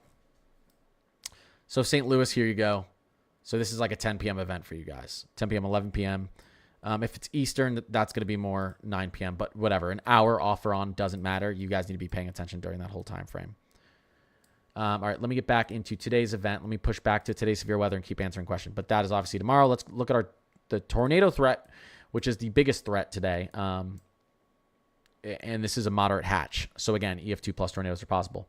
St. Louis, here you go. So this is like a 10 p.m. event for you guys. 10 p.m., 11 p.m. If it's Eastern, that's going to be more 9 p.m. But whatever, an hour off or on doesn't matter. You guys need to be paying attention during that whole time frame. All right, let me get back into today's event. Let me push back to today's severe weather and keep answering questions. But that is obviously tomorrow. Let's look at the tornado threat, which is the biggest threat today. And this is a moderate hatch. So again, EF2 plus tornadoes are possible.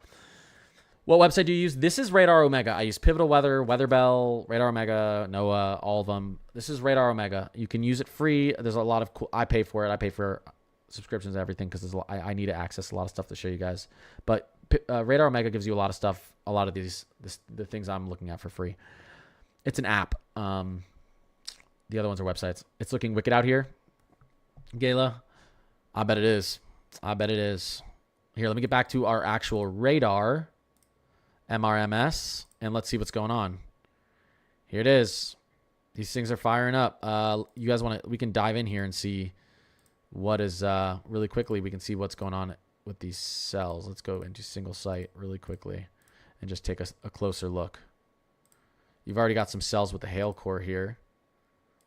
What website do you use? This is Radar Omega. I use Pivotal Weather, Weather Bell, Radar Omega, NOAA, all of them. This is Radar Omega. You can use it free. There's a lot of cool. I pay for it. I pay for subscriptions and everything because I need to access a lot of stuff to show you guys. But Radar Omega gives you a lot of stuff. A lot of the things I'm looking at for free. It's an app. The other ones are websites. It's looking wicked out here. Gala, I bet it is. Here, let me get back to our actual radar. MRMS, and let's see what's going on. Here it is. These things are firing up. You guys we can dive in here and see what is, really quickly, we can see what's going on with these cells. Let's go into single site really quickly and just take a closer look. You've already got some cells with the hail core here.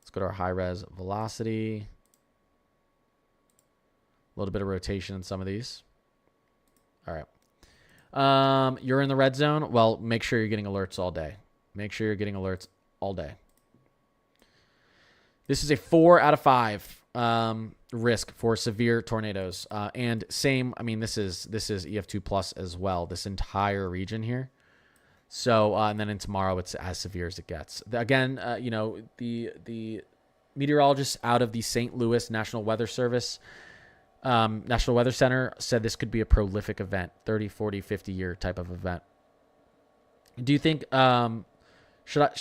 Let's go to our high-res velocity. A little bit of rotation in some of these. All right. You're in the red zone. Well, make sure you're getting alerts all day. This is a 4 out of 5 risk for severe tornadoes. And same, I mean, this is EF2 plus as well. This entire region here. So, and then in tomorrow, it's as severe as it gets. Again, you know, the meteorologists out of the St. Louis National Weather Service. National Weather Center said this could be a prolific event, 30, 40, 50 year type of event. Do you think, should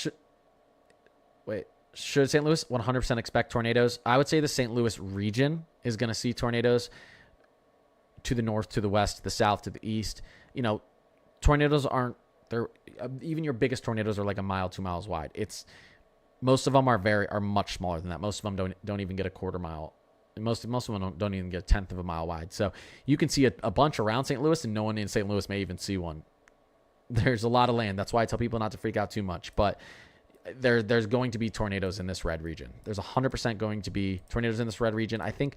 St. Louis 100% expect tornadoes? I would say the St. Louis region is going to see tornadoes to the north, to the west, to the south, to the east. You know, tornadoes aren't there. Even your biggest tornadoes are like a mile, 2 miles wide. Most of them are much smaller than that. Most of them don't even get a quarter mile. Most of them don't even get a tenth of a mile wide. So you can see a bunch around St. Louis, and no one in St. Louis may even see one. There's a lot of land. That's why I tell people not to freak out too much. But there's going to be tornadoes in this red region. There's 100% going to be tornadoes in this red region. I think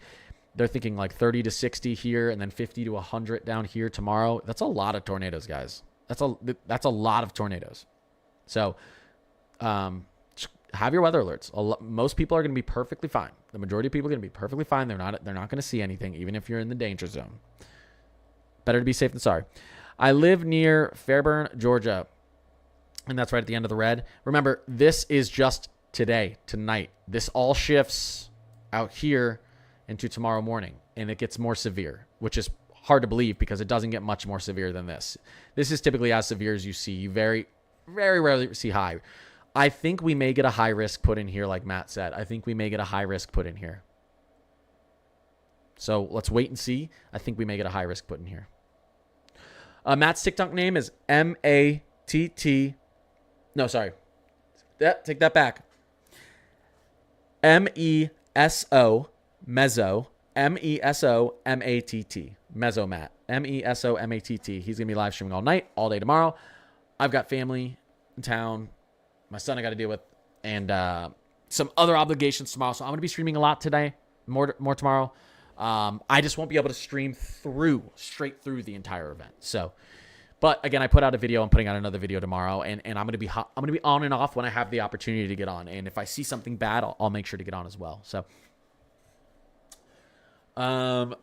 they're thinking like 30 to 60 here, and then 50 to 100 down here tomorrow. That's a lot of tornadoes, guys. That's a lot of tornadoes. So, have your weather alerts. Most people are going to be perfectly fine. The majority of people are going to be perfectly fine. They're not going to see anything, even if you're in the danger zone. Better to be safe than sorry. I live near Fairburn, Georgia, and that's right at the end of the red. Remember, this is just today, tonight. This all shifts out here into tomorrow morning, and it gets more severe, which is hard to believe because it doesn't get much more severe than this. This is typically as severe as you see. You very, very rarely see high. I think we may get a high risk put in here, like Matt said. I think we may get a high risk put in here. So let's wait and see. I think we may get a high risk put in here. Matt's TikTok name is M-A-T-T. No, sorry. Take that back. M-E-S-O, Mezzo, M-E-S-O-M-A-T-T. Mesomat. M-E-S-O-M-A-T-T. He's going to be live streaming all night, all day tomorrow. I've got family in town. My son I got to deal with, and some other obligations tomorrow. So I'm going to be streaming a lot today, more tomorrow. I just won't be able to stream straight through the entire event. So, but again, I put out a video. I'm putting out another video tomorrow, and I'm going to be on and off when I have the opportunity to get on. And if I see something bad, I'll make sure to get on as well. So,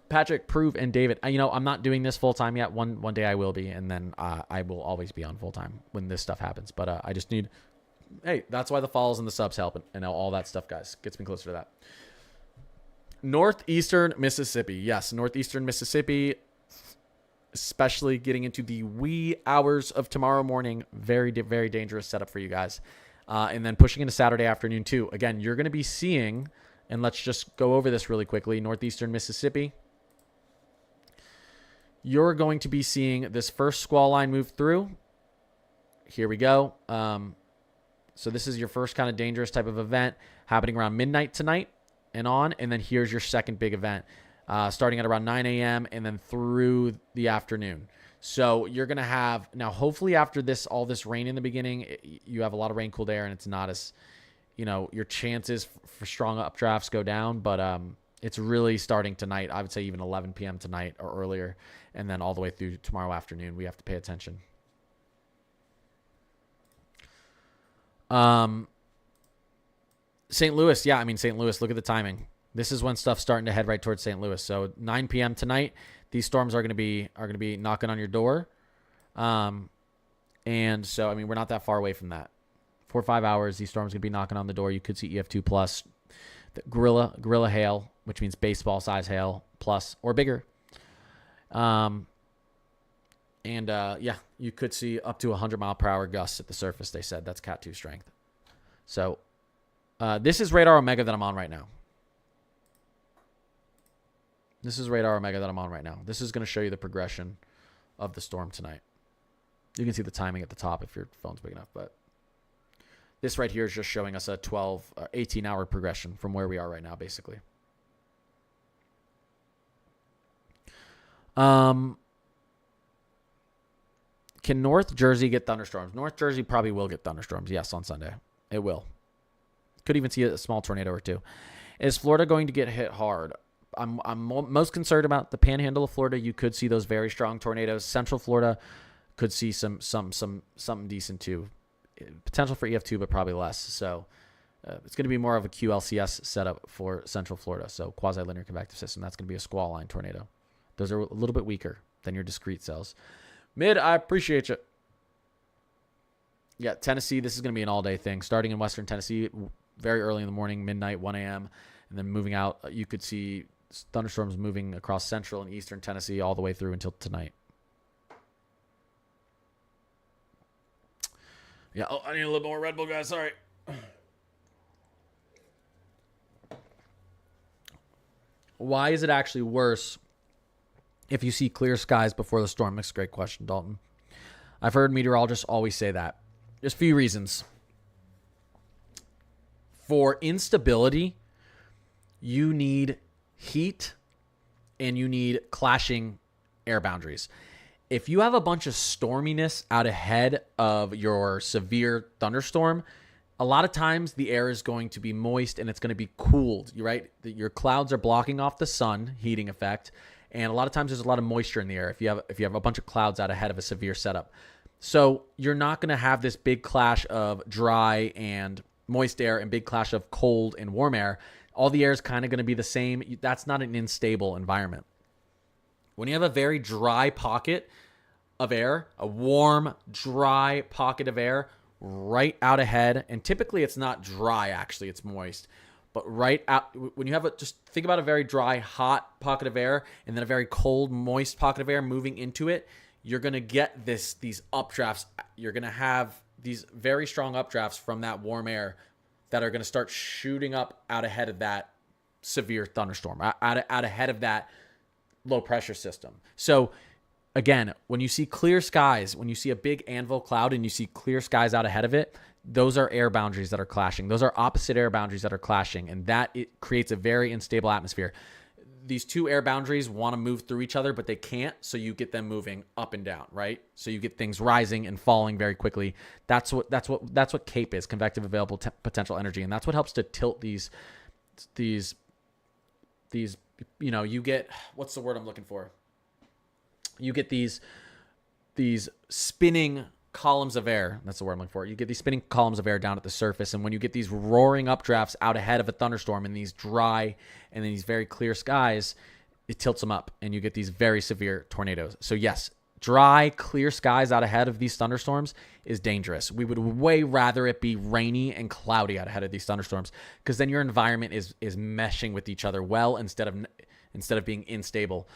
Patrick, Prove, and David. I'm not doing this full time yet. One day I will be, and then I will always be on full time when this stuff happens. But I just need. Hey, that's why the follows and the subs help, and all that stuff, guys. Gets me closer to that. Northeastern Mississippi. Yes, northeastern Mississippi, especially getting into the wee hours of tomorrow morning. Very, very dangerous setup for you guys. And then pushing into Saturday afternoon, too. Again, you're going to be seeing, and let's just go over this really quickly, northeastern Mississippi. You're going to be seeing this first squall line move through. Here we go. So this is your first kind of dangerous type of event happening around midnight tonight and on. And then here's your second big event starting at around 9 a.m. and then through the afternoon. So you're going to have now, hopefully after all this rain in the beginning, you have a lot of rain cooled air and it's not as, your chances for strong updrafts go down. But it's really starting tonight. I would say even 11 p.m. tonight or earlier. And then all the way through tomorrow afternoon, we have to pay attention. St. Louis. Yeah. St. Louis, look at the timing. This is when stuff's starting to head right towards St. Louis. So 9 p.m. tonight, these storms are going to be knocking on your door. And so, we're not that far away from that. 4 or 5 hours, these storms are going to be knocking on the door. You could see EF2 plus, the gorilla hail, which means baseball size hail plus or bigger. Yeah, you could see up to 100 mile per hour gusts at the surface. They said that's Cat 2 strength. So, this is Radar Omega that I'm on right now. This is Radar Omega that I'm on right now. This is going to show you the progression of the storm tonight. You can see the timing at the top if your phone's big enough, but this right here is just showing us a 18-hour progression from where we are right now, basically. Can North Jersey get thunderstorms? North Jersey probably will get thunderstorms, yes, on Sunday. It will. Could even see a small tornado or two. Is Florida going to get hit hard? I'm most concerned about the panhandle of Florida. You could see those very strong tornadoes. Central Florida could see something decent too. Potential for EF2, but probably less. So it's going to be more of a QLCS setup for Central Florida. So quasi-linear convective system. That's going to be a squall line tornado. Those are a little bit weaker than your discrete cells. Mid, I appreciate you. Yeah, Tennessee, this is going to be an all-day thing. Starting in western Tennessee, very early in the morning, midnight, 1 a.m., and then moving out. You could see thunderstorms moving across central and eastern Tennessee all the way through until tonight. Yeah, I need a little more Red Bull, guys. Sorry. Why is it actually worse if you see clear skies before the storm? That's a great question, Dalton. I've heard meteorologists always say that. There's a few reasons. For instability, you need heat and you need clashing air boundaries. If you have a bunch of storminess out ahead of your severe thunderstorm, a lot of times the air is going to be moist and it's going to be cooled, right? Your clouds are blocking off the sun, heating effect, and a lot of times there's a lot of moisture in the air if you have a bunch of clouds out ahead of a severe setup. So you're not going to have this big clash of dry and moist air and big clash of cold and warm air. All the air is kind of going to be the same. That's not an unstable environment. When you have a very dry pocket of air, a warm, dry pocket of air right out ahead, and typically it's not dry, actually, it's moist, but right out, when you have just think about a very dry, hot pocket of air and then a very cold, moist pocket of air moving into it, you're going to get these updrafts. You're going to have these very strong updrafts from that warm air that are going to start shooting up out ahead of that severe thunderstorm, out ahead of that low pressure system. So again, when you see clear skies, when you see a big anvil cloud and you see clear skies out ahead of it, those are air boundaries that are clashing. Those are opposite air boundaries that are clashing, and it creates a very unstable atmosphere. These two air boundaries want to move through each other, but they can't, so you get them moving up and down, right? So you get things rising and falling very quickly. That's what CAPE is, convective available potential energy, and that's what helps to tilt these you get, what's the word I'm looking for? You get these spinning columns of air. That's the word I'm looking for. You get these spinning columns of air down at the surface. And when you get these roaring updrafts out ahead of a thunderstorm in these dry and then these very clear skies, it tilts them up and you get these very severe tornadoes. So yes, dry, clear skies out ahead of these thunderstorms is dangerous. We would way rather it be rainy and cloudy out ahead of these thunderstorms, because then your environment is meshing with each other well instead of being unstable.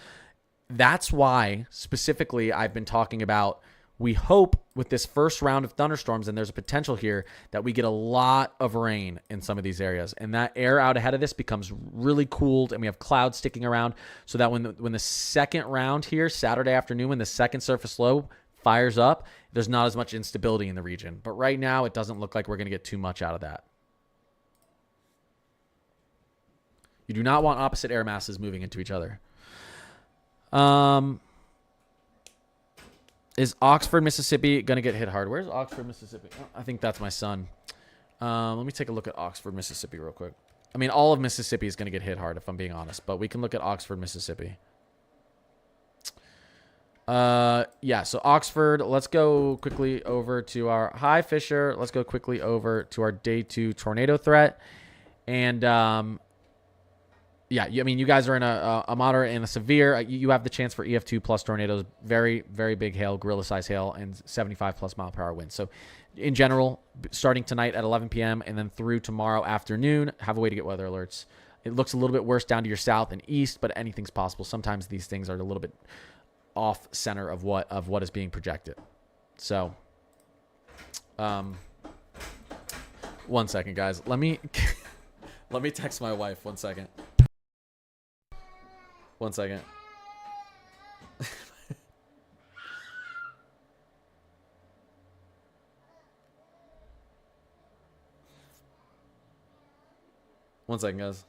That's why specifically I've been talking about, we hope with this first round of thunderstorms, and there's a potential here that we get a lot of rain in some of these areas, and that air out ahead of this becomes really cooled, and we have clouds sticking around, so that when the second round here, Saturday afternoon, when the second surface low fires up, there's not as much instability in the region. But right now, it doesn't look like we're going to get too much out of that. You do not want opposite air masses moving into each other. Is Oxford, Mississippi going to get hit hard? Where's Oxford, Mississippi? Oh, I think that's my son. Let me take a look at Oxford, Mississippi real quick. I mean, all of Mississippi is going to get hit hard if I'm being honest, but we can look at Oxford, Mississippi. Yeah, so Oxford, let's go quickly over to our, hi Fisher, let's go quickly over to our day 2 tornado threat. And, yeah, I mean, you guys are in a moderate and a severe. You have the chance for EF2 plus tornadoes, very, very big hail, gorilla-size hail, and 75-plus mile-per-hour winds. So, in general, starting tonight at 11 p.m. and then through tomorrow afternoon, have a way to get weather alerts. It looks a little bit worse down to your south and east, but anything's possible. Sometimes these things are a little bit off center of what is being projected. So, 1 second, guys. Let me text my wife. 1 second. 1 second. One second, guys.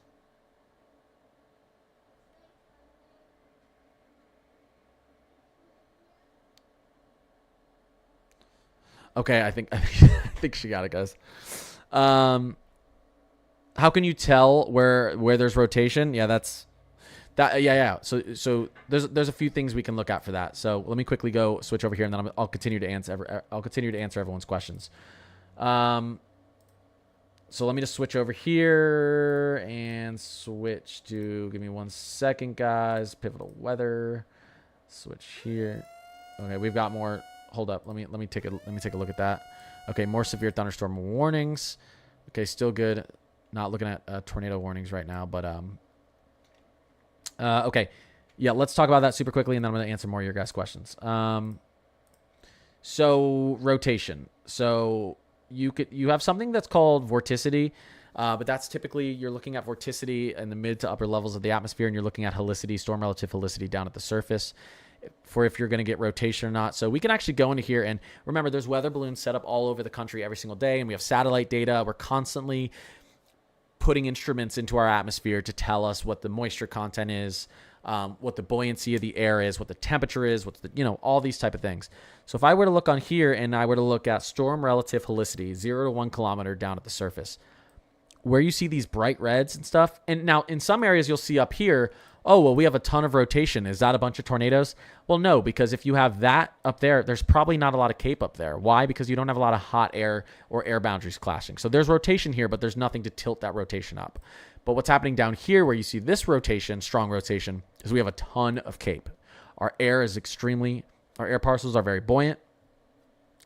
Okay, I think she got it, guys. How can you tell where there's rotation? Yeah, that's that. Yeah. So there's a few things we can look at for that. So let me quickly go switch over here, and then I'll continue to answer. I'll continue to answer everyone's questions. So let me just switch over here and switch to. Give me 1 second, guys. Pivotal weather. Switch here. Okay, we've got more. Hold up. Let me take a look at that. Okay, more severe thunderstorm warnings. Okay, still good. Not looking at tornado warnings right now, but okay. Yeah, let's talk about that super quickly, and then I'm going to answer more of your guys' questions. So rotation. So you have something that's called vorticity. But that's typically, you're looking at vorticity in the mid to upper levels of the atmosphere, and you're looking at helicity, storm relative helicity down at the surface for if you're going to get rotation or not. So we can actually go into here, and remember, there's weather balloons set up all over the country every single day, and we have satellite data. We're constantly putting instruments into our atmosphere to tell us what the moisture content is, what the buoyancy of the air is, what the temperature is, what's the, all these type of things. So if I were to look on here and I were to look at storm relative helicity, 0 to 1 kilometer down at the surface, where you see these bright reds and stuff. And now in some areas you'll see up here, oh, well, we have a ton of rotation. Is that a bunch of tornadoes? Well, no, because if you have that up there, there's probably not a lot of CAPE up there. Why? Because you don't have a lot of hot air or air boundaries clashing. So there's rotation here, but there's nothing to tilt that rotation up. But what's happening down here where you see this rotation, strong rotation, is we have a ton of CAPE. Our air parcels are very buoyant.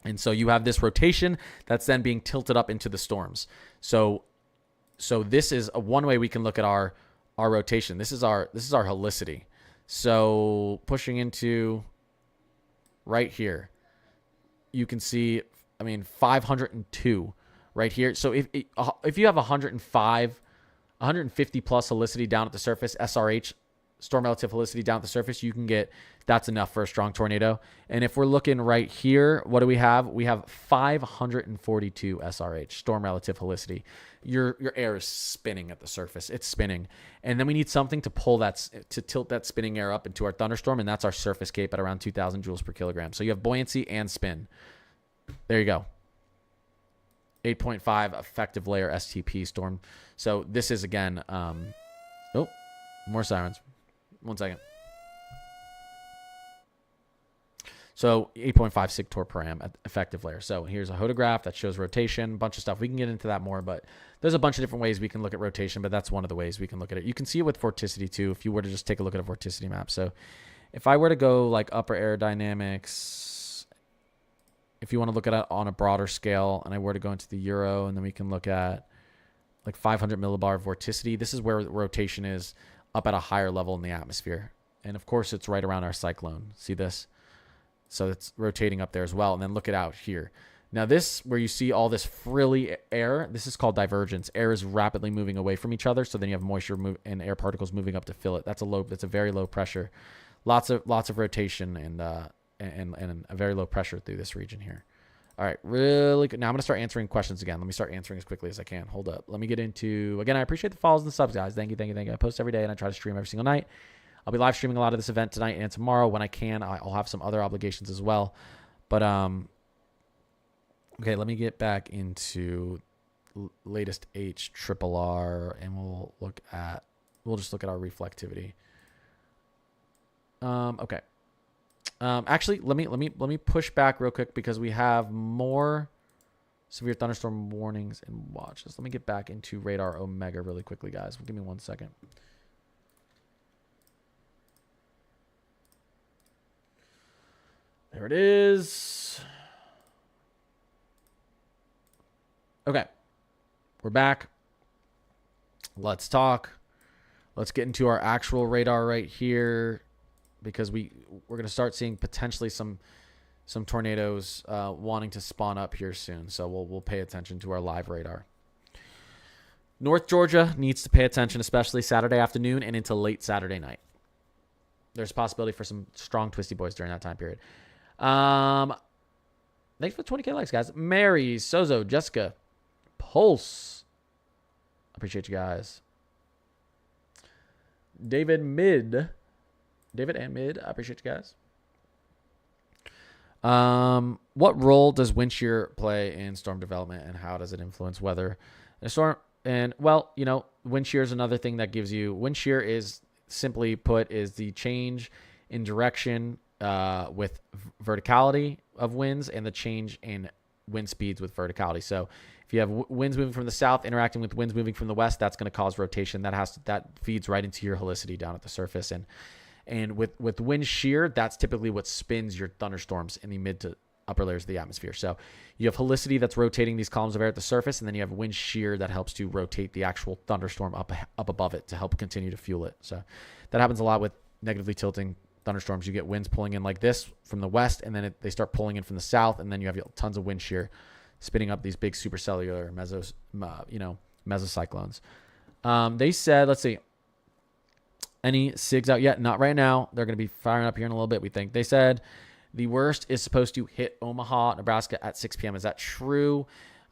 And so you have this rotation that's then being tilted up into the storms. So this is one way we can look at our rotation. This is our helicity. So pushing into right here, you can see, 502 right here. So if you have 150 plus helicity down at the surface, SRH, storm relative helicity down at the surface, that's enough for a strong tornado. And if we're looking right here, what do we have? We have 542 SRH, storm relative helicity. Your air is spinning at the surface. It's spinning. And then we need something to tilt that spinning air up into our thunderstorm, and that's our surface CAPE at around 2,000 joules per kilogram. So you have buoyancy and spin. There you go. 8.5 effective layer STP storm. So this is, again, more sirens. 1 second. So 8.5 sigtor per am at effective layer. So here's a hodograph that shows rotation, a bunch of stuff. We can get into that more, but there's a bunch of different ways we can look at rotation, but that's one of the ways we can look at it. You can see it with vorticity too, if you were to just take a look at a vorticity map. So if I were to go like upper aerodynamics, if you want to look at it on a broader scale, and I were to go into the Euro, and then we can look at like 500 millibar vorticity, this is where rotation is up at a higher level in the atmosphere. And of course, it's right around our cyclone. See this? So it's rotating up there as well. And then look it out here. Now this, where you see all this frilly air, this is called divergence. Air is rapidly moving away from each other. So then you have moisture and air particles moving up to fill it. That's a very low pressure. Lots of rotation and a very low pressure through this region here. All right, really good. Now I'm going to start answering questions again. Let me start answering as quickly as I can. Hold up. Let me get into, again, I appreciate the follows and the subs, guys. Thank you. I post every day and I try to stream every single night. I'll be live streaming a lot of this event tonight and tomorrow when I can. I'll have some other obligations as well. But, okay, let me get back into latest HRRR and we'll just look at our reflectivity. Okay. Actually, let me push back real quick because we have more severe thunderstorm warnings and watches. Let me get back into radar omega really quickly, guys. Give me 1 second. There it is. Okay. We're back. Let's talk. Let's get into our actual radar right here because we're going to start seeing potentially some tornadoes wanting to spawn up here soon. So we'll pay attention to our live radar. North Georgia needs to pay attention, especially Saturday afternoon and into late Saturday night. There's a possibility for some strong twisty boys during that time period. Thanks for the 20K likes, guys. Mary, Sozo, Jessica, Pulse. Appreciate you guys. David and Mid, I appreciate you guys. What role does wind shear play in storm development and how does it influence weather in a storm? And well, wind shear is another thing that gives you, wind shear is simply put is the change in direction with verticality of winds and the change in wind speeds with verticality. So if you have winds moving from the south interacting with winds moving from the west, that's going to cause rotation. That feeds right into your helicity down at the surface. And with wind shear, that's typically what spins your thunderstorms in the mid to upper layers of the atmosphere. So you have helicity that's rotating these columns of air at the surface, and then you have wind shear that helps to rotate the actual thunderstorm up above it to help continue to fuel it. So that happens a lot with negatively tilting thunderstorms. You get winds pulling in like this from the west, and then they start pulling in from the south, and then you have tons of wind shear spinning up these big supercellular mesocyclones. They said, let's see, any SIGs out yet? Not right now. They're going to be firing up here in a little bit, we think. They said the worst is supposed to hit Omaha, Nebraska at 6 p.m. Is that true?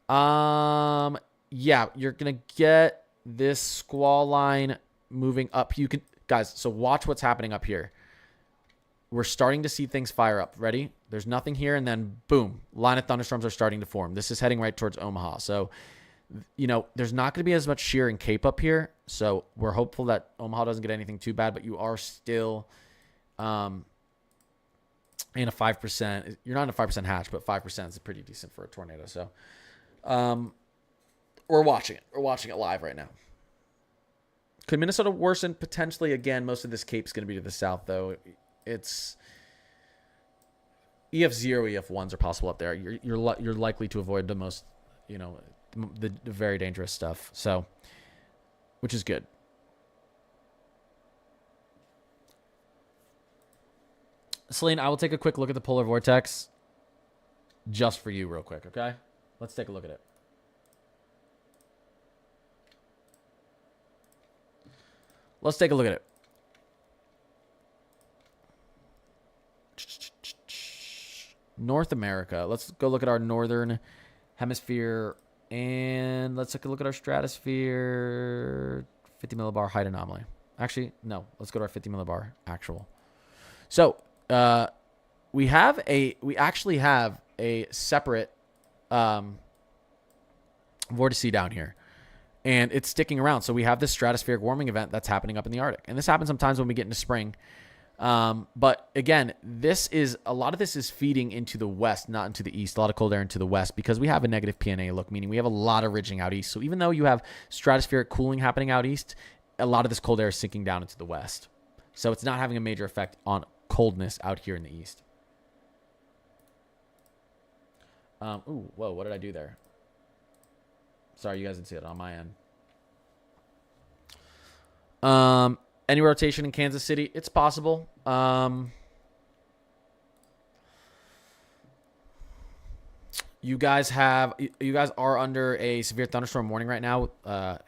Yeah, you're going to get this squall line moving up. You can, guys, so watch what's happening up here. We're starting to see things fire up. Ready? There's nothing here, and then boom, line of thunderstorms are starting to form. This is heading right towards Omaha. So, you know, there's not going to be as much shear and cape up here. So we're hopeful that Omaha doesn't get anything too bad, but you are still in a 5%. You're not in a 5% hatch, but 5% is pretty decent for a tornado. So we're watching it. We're watching it live right now. Could Minnesota worsen? Potentially. Again, most of this cape is going to be to the south, though. It's EF0, EF1s are possible up there. You're likely to avoid the most, you know, the very dangerous stuff. So, which is good. Celine, I will take a quick look at the polar vortex just for you real quick, okay? Let's take a look at it. Let's take a look at it. North America. Let's go look at our northern hemisphere, and let's take a look at our stratosphere. 50 millibar height anomaly. Actually, no. Let's go to our 50 millibar actual. So we actually have a separate vortice down here, and it's sticking around. So we have this stratospheric warming event that's happening up in the Arctic, and this happens sometimes when we get into spring. But again, a lot of this is feeding into the west, not into the east. A lot of cold air into the west because we have a negative PNA look, meaning we have a lot of ridging out east. So even though you have stratospheric cooling happening out east, a lot of this cold air is sinking down into the west. So it's not having a major effect on coldness out here in the east. Ooh, whoa, what did I do there? Sorry, you guys didn't see it on my end. Any rotation in Kansas City? It's possible. You guys are under a severe thunderstorm warning right now.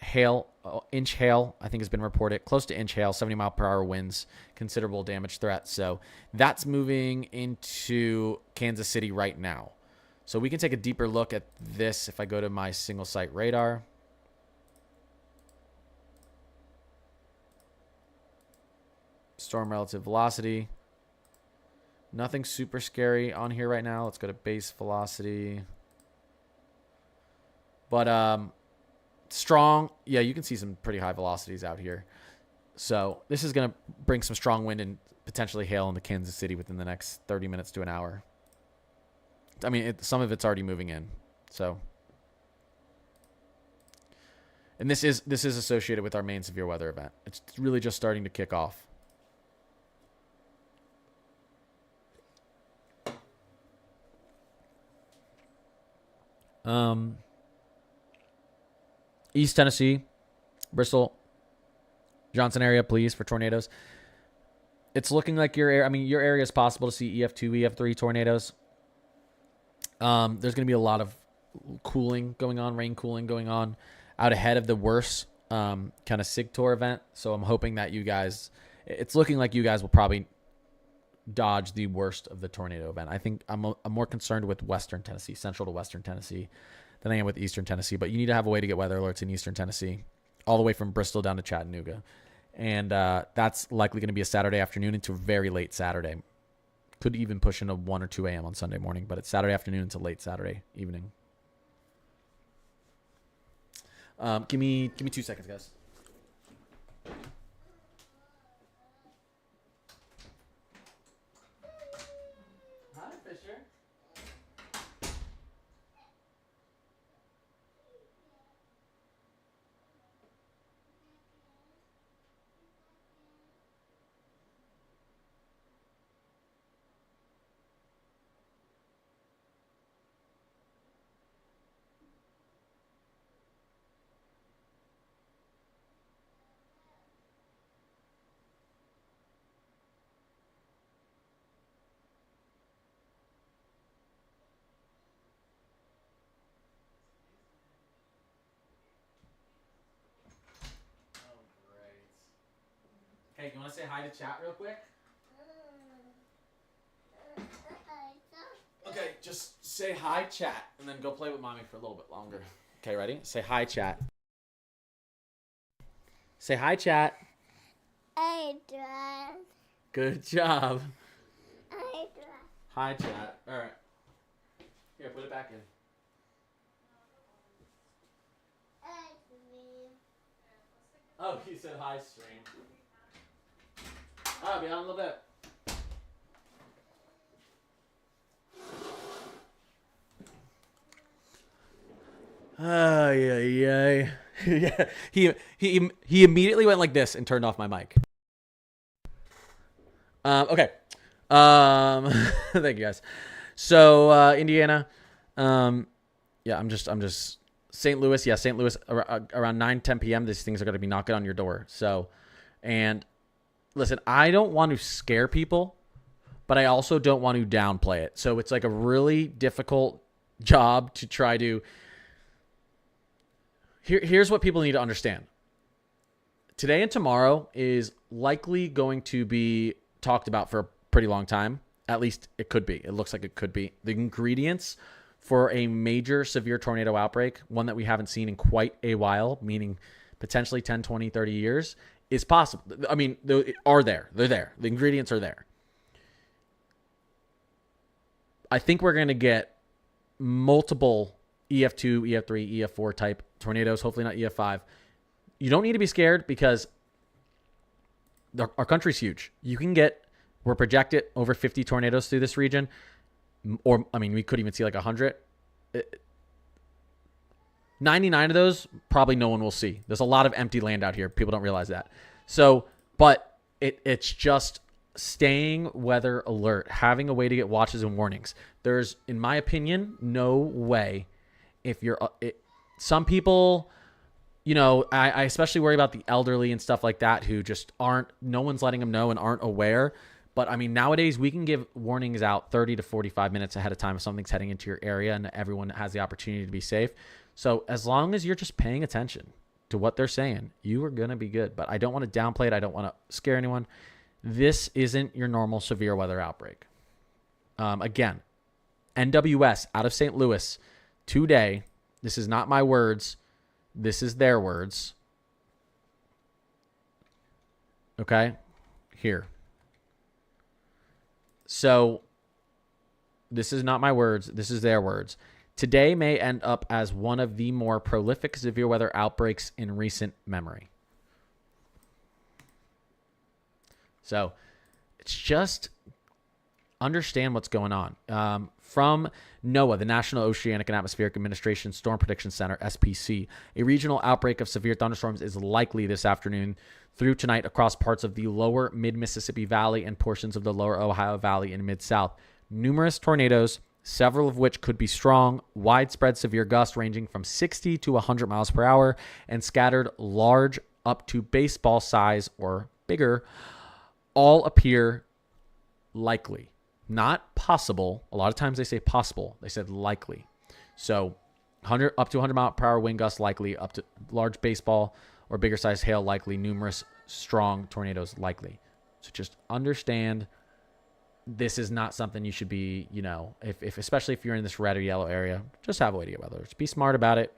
Hail, inch hail, I think has been reported. Close to inch hail, 70 mile per hour winds, considerable damage threat. So that's moving into Kansas City right now. So we can take a deeper look at this if I go to my single site radar. Storm relative velocity. Nothing super scary on here right now. Let's go to base velocity. But strong. Yeah, you can see some pretty high velocities out here. So this is going to bring some strong wind and potentially hail into Kansas City within the next 30 minutes to an hour. I mean, some of it's already moving in. So, and this is associated with our main severe weather event. It's really just starting to kick off. East Tennessee, Bristol, Johnson area, please, for tornadoes. It's looking like your area is possible to see EF2, EF3 tornadoes. There's going to be a lot of cooling going on, rain cooling going on out ahead of the worst kind of SIGTOR event. So I'm hoping that it's looking like you guys will probably dodge the worst of the tornado event. I think I'm more concerned with Western Tennessee, central to Western Tennessee, than I am with Eastern Tennessee. But you need to have a way to get weather alerts in Eastern Tennessee, all the way from Bristol down to Chattanooga. And that's likely going to be a Saturday afternoon into very late Saturday. Could even push into 1 or 2 a.m. on Sunday morning, but it's Saturday afternoon into late Saturday evening. Give me 2 seconds, guys. Hi, Fisher. Hey, you want to say hi to chat real quick? Okay, just say hi, chat, and then go play with mommy for a little bit longer. Okay, ready? Say hi, chat. Say hi, chat. I drive. Good job. I drive. Hi, chat. All right. Here, put it back in. I dream. Oh, he said hi, stream. I'll be on in a little bit. Oh, yeah. Yeah. He immediately went like this and turned off my mic. Okay. Thank you guys. So Indiana, yeah, I'm just St. Louis. Yeah, St. Louis around 9-10 p.m. These things are going to be knocking on your door. So, and listen, I don't want to scare people, but I also don't want to downplay it. So it's like a really difficult job to try to. Here's what people need to understand. Today and tomorrow is likely going to be talked about for a pretty long time. At least it could be. It looks like it could be. The ingredients for a major severe tornado outbreak, one that we haven't seen in quite a while, meaning potentially 10, 20, 30 years, is possible. I mean, they are there. They're there. The ingredients are there. I think we're going to get multiple EF2, EF3, EF4 type tornadoes, hopefully not EF5. You don't need to be scared because our country's huge. We're projected over 50 tornadoes through this region. Or, I mean, we could even see like 100. 99 of those, probably no one will see. There's a lot of empty land out here. People don't realize that. So, but it's just staying weather alert, having a way to get watches and warnings. There's, in my opinion, no way if you're, some people, you know, I especially worry about the elderly and stuff like that who just no one's letting them know and aren't aware. But I mean, nowadays we can give warnings out 30 to 45 minutes ahead of time if something's heading into your area and everyone has the opportunity to be safe. So as long as you're just paying attention to what they're saying, you are going to be good. But I don't want to downplay it. I don't want to scare anyone. This isn't your normal severe weather outbreak. Again, NWS out of St. Louis today. This is not my words. This is their words. Okay? Here. So, this is not my words. This is their words. Today may end up as one of the more prolific severe weather outbreaks in recent memory. So, it's just understand what's going on. From NOAA, the National Oceanic and Atmospheric Administration Storm Prediction Center, SPC, a regional outbreak of severe thunderstorms is likely this afternoon through tonight across parts of the lower mid-Mississippi Valley and portions of the lower Ohio Valley and mid-South. Numerous tornadoes, several of which could be strong, widespread severe gusts ranging from 60 to 100 miles per hour, and scattered large up to baseball size or bigger, all appear likely. Not possible. A lot of times they say possible. They said likely. So 100 up to 100 mile per hour wind gusts likely, up to large baseball or bigger size hail likely, numerous strong tornadoes likely. So just understand this is not something you should be, you know, if especially if you're in this red or yellow area, just have a way to get weather. Just be smart about it.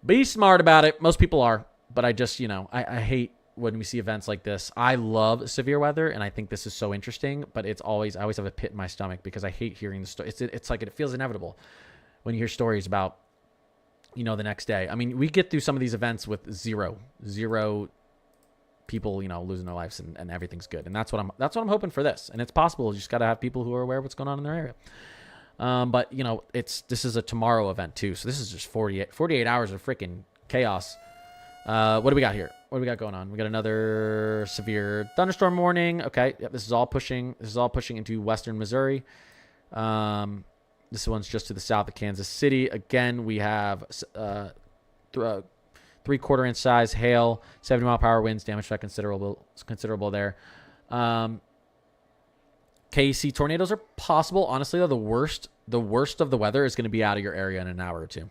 Be smart about it. Most people are, but I just, you know, I hate when we see events like this. I love severe weather, and I think this is so interesting, but I always have a pit in my stomach because I hate hearing the story. It's like it feels inevitable when you hear stories about, you know, the next day. I mean, we get through some of these events with zero people, you know, losing their lives and everything's good. And that's what I'm hoping for this. And it's possible. You just got to have people who are aware of what's going on in their area. But you know, this is a tomorrow event too. So this is just 48 hours of freaking chaos. What do we got here? What do we got going on? We got another severe thunderstorm warning. Okay. Yep, this is all pushing into western Missouri. This one's just to the south of Kansas City. Again, we have 3/4 inch size hail, 70 mile per hour winds, damage effect considerable there. KC tornadoes are possible. Honestly, though, the worst of the weather is going to be out of your area in an hour or two.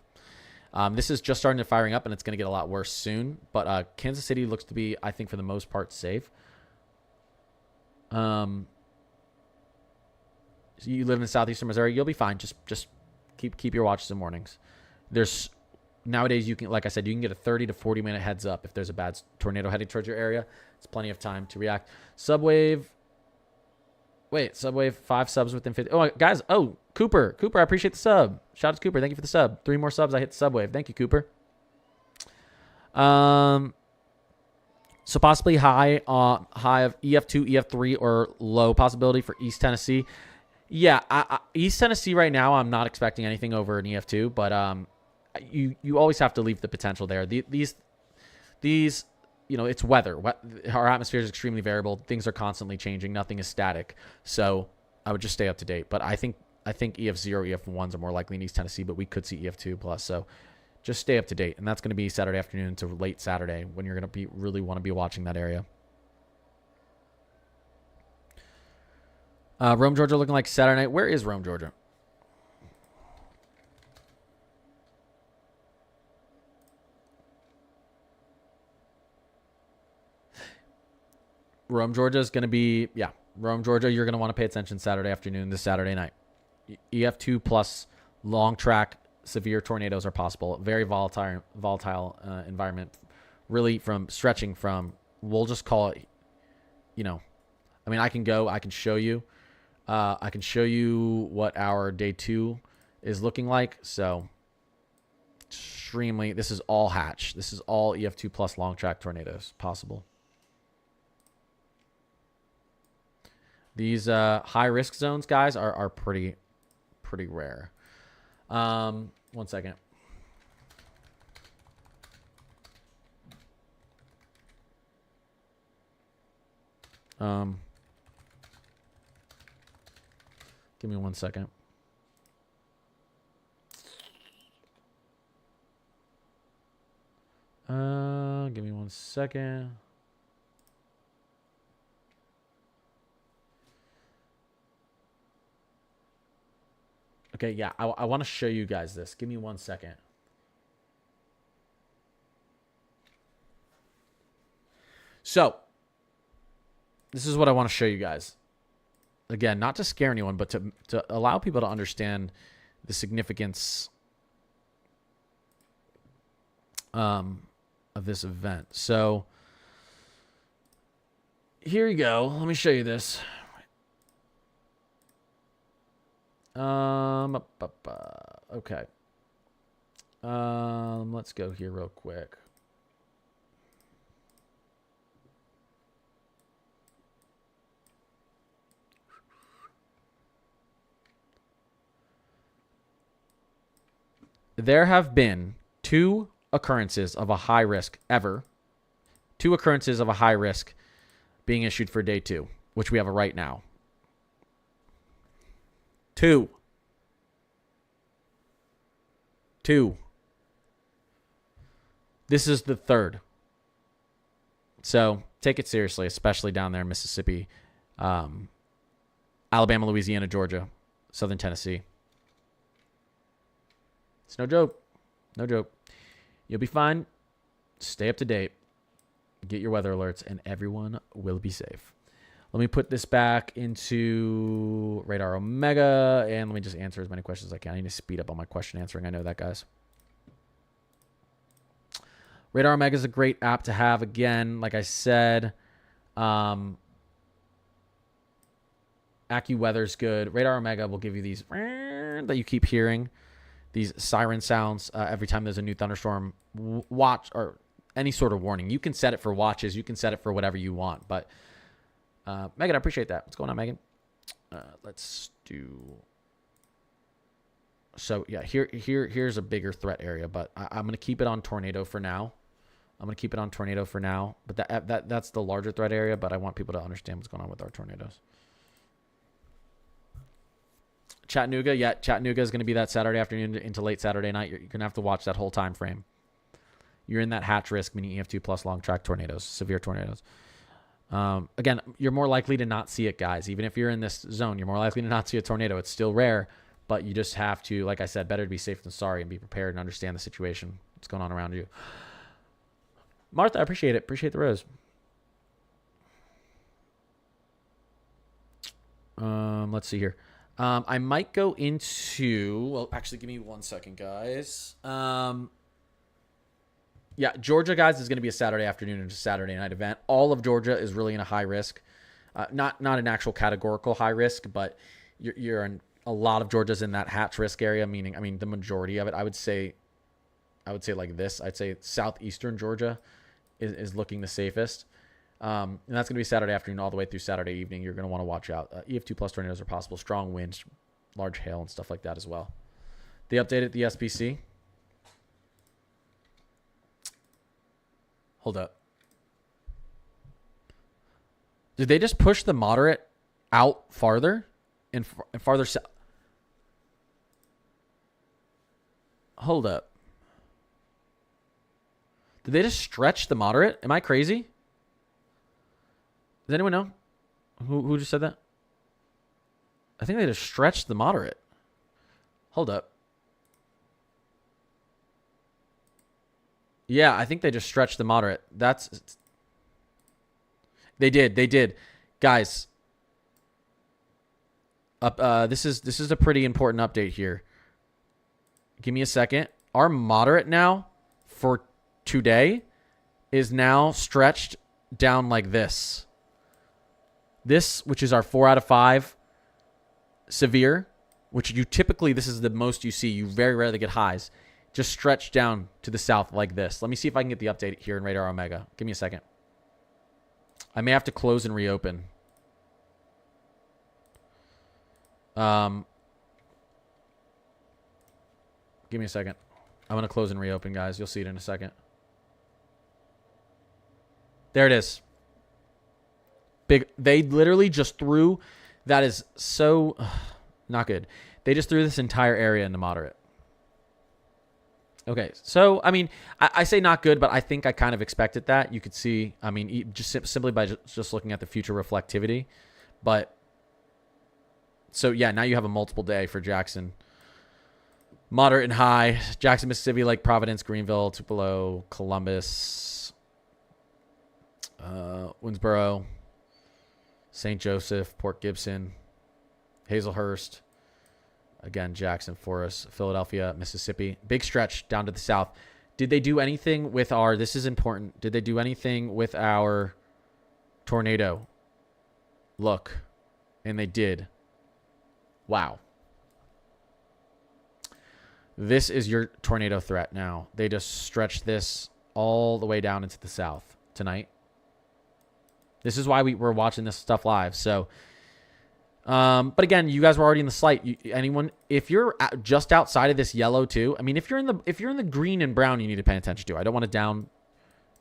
This is just starting to firing up, and it's going to get a lot worse soon. But Kansas City looks to be, I think, for the most part, safe. You live in southeastern Missouri, you'll be fine. Just keep your watches and warnings. There's nowadays you can, like I said, you can get a 30 to 40 minute heads up if there's a bad tornado heading towards your area. It's plenty of time to react. Subwave. Wait, Subwave 5 subs within 50. Oh, guys. Oh, Cooper, I appreciate the sub. Shout out to Cooper. Thank you for the sub. 3 more subs. I hit the Subwave. Thank you, Cooper. So possibly high of EF2, EF3, or low possibility for East Tennessee. Yeah, East Tennessee right now, I'm not expecting anything over an EF2, but you always have to leave the potential there. These it's weather. Our atmosphere is extremely variable. Things are constantly changing. Nothing is static. So I would just stay up to date. But I think EF0, EF1s are more likely in East Tennessee, but we could see EF2 plus. So just stay up to date. And that's going to be Saturday afternoon to late Saturday when you're going to really want to be watching that area. Rome, Georgia looking like Saturday night. Where is Rome, Georgia? Rome, Georgia is going to be, Rome, Georgia, you're going to want to pay attention Saturday afternoon, this Saturday night. EF2 plus long track severe tornadoes are possible. Very volatile environment. Really stretching from, we'll just call it, I can show you. I can show you what our day 2 is looking like. So extremely, this is all hatch. This is all EF2 plus long track tornadoes possible. These high risk zones, guys, are pretty rare. 1 second. Give me 1 second. Give me 1 second. Okay, yeah, I want to show you guys this. Give me 1 second. So, this is what I want to show you guys. Again, not to scare anyone, but to allow people to understand the significance of this event. So, here you go. Let me show you this. Okay. Let's go here real quick. There have been 2 occurrences of a high risk ever. 2 occurrences of a high risk being issued for day 2, which we have right now. 2. This is the 3rd. So take it seriously, especially down there in Mississippi, Alabama, Louisiana, Georgia, Southern Tennessee. It's no joke. No joke. You'll be fine. Stay up to date. Get your weather alerts, and everyone will be safe. Let me put this back into Radar Omega, and let me just answer as many questions as I can. I need to speed up on my question answering. I know that, guys. Radar Omega is a great app to have. Again, like I said, AccuWeather's good. Radar Omega will give you these that you keep hearing, these siren sounds every time there's a new thunderstorm watch or any sort of warning. You can set it for watches. You can set it for whatever you want. But Megan, I appreciate that. What's going on, Megan? Let's do. So yeah, here's a bigger threat area, but I'm gonna keep it on tornado for now. But that's the larger threat area. But I want people to understand what's going on with our tornadoes. Chattanooga, yeah, Chattanooga is going to be that Saturday afternoon into late Saturday night. You're going to have to watch that whole time frame. You're in that hatch risk, meaning EF2 plus long track tornadoes, severe tornadoes. Again, you're more likely to not see it, guys. Even if you're in this zone, you're more likely to not see a tornado. It's still rare, but you just have to, like I said, better to be safe than sorry and be prepared and understand the situation, what's going on around you. Martha, I appreciate it. Appreciate the rose. Let's see here. I might go into. Well, actually, give me 1 second, guys. Yeah, Georgia, guys, is going to be a Saturday afternoon and a Saturday night event. All of Georgia is really in a high risk. Not an actual categorical high risk, but you're in a lot of Georgia's in that hatch risk area. Meaning, the majority of it. I would say like this. I'd say southeastern Georgia is looking the safest. And that's going to be Saturday afternoon all the way through Saturday evening. You're going to want to watch out. EF2 plus tornadoes are possible. Strong winds, large hail, and stuff like that as well. They updated the SPC. Hold up. Did they just push the moderate out farther and farther south? Hold up. Did they just stretch the moderate? Am I crazy? Does anyone know who just said that? I think they just stretched the moderate. Hold up. Yeah, I think they just stretched the moderate. They did. Guys, this is a pretty important update here. Give me a second. Our moderate now for today is now stretched down like this. This, which is our 4 out of 5 severe, which you typically, this is the most you see. You very rarely get highs. Just stretch down to the south like this. Let me see if I can get the update here in Radar Omega. Give me a second. I may have to close and reopen. Give me a second. I'm going to close and reopen, guys. You'll see it in a second. There it is. Big. They literally just threw. That is so not good. They just threw this entire area into moderate. Okay, so, I say not good, but I think I kind of expected that. You could see, just simply by just looking at the future reflectivity. But, so, yeah, now you have a multiple day for Jackson. Moderate and high. Jackson, Mississippi, Lake Providence, Greenville, Tupelo, Columbus, Winsboro, St. Joseph, Port Gibson, Hazelhurst. Again, Jackson, Forest, Philadelphia, Mississippi. Big stretch down to the south. Did they do anything with our... This is important. Did they do anything with our tornado? Look. And they did. Wow. This is your tornado threat now. They just stretched this all the way down into the south tonight. This is why we're watching this stuff live. So... but again, you guys were already in the slight. If you're just outside of this yellow too, if you're in the green and brown, you need to pay attention to. I don't want to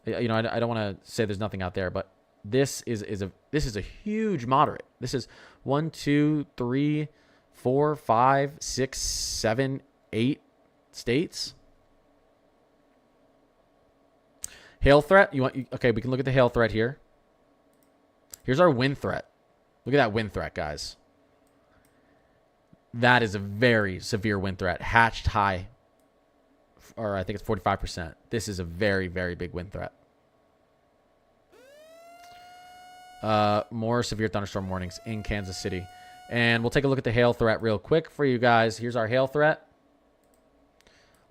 I don't want to say there's nothing out there, but this is a huge moderate. This is 1, 2, 3, 4, 5, 6, 7, 8 states. Hail threat. Okay, we can look at the hail threat here. Here's our wind threat. Look at that wind threat, guys. That is a very severe wind threat. Hatched high, or I think it's 45%. This is a very, very big wind threat. More severe thunderstorm warnings in Kansas City. And we'll take a look at the hail threat real quick for you guys. Here's our hail threat.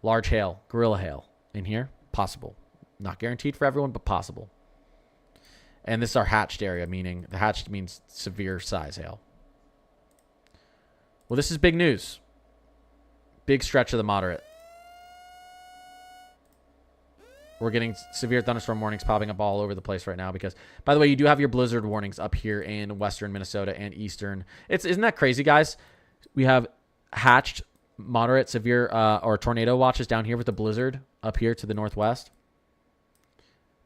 Large hail, gorilla hail in here. Possible. Not guaranteed for everyone, but possible. And this is our hatched area, meaning the hatched means severe size hail. Well, this is big news. Big stretch of the moderate. We're getting severe thunderstorm warnings popping up all over the place right now because, by the way, you do have your blizzard warnings up here in western Minnesota and eastern. Isn't that crazy, guys? We have hatched, moderate, severe, or tornado watches down here with the blizzard up here to the northwest.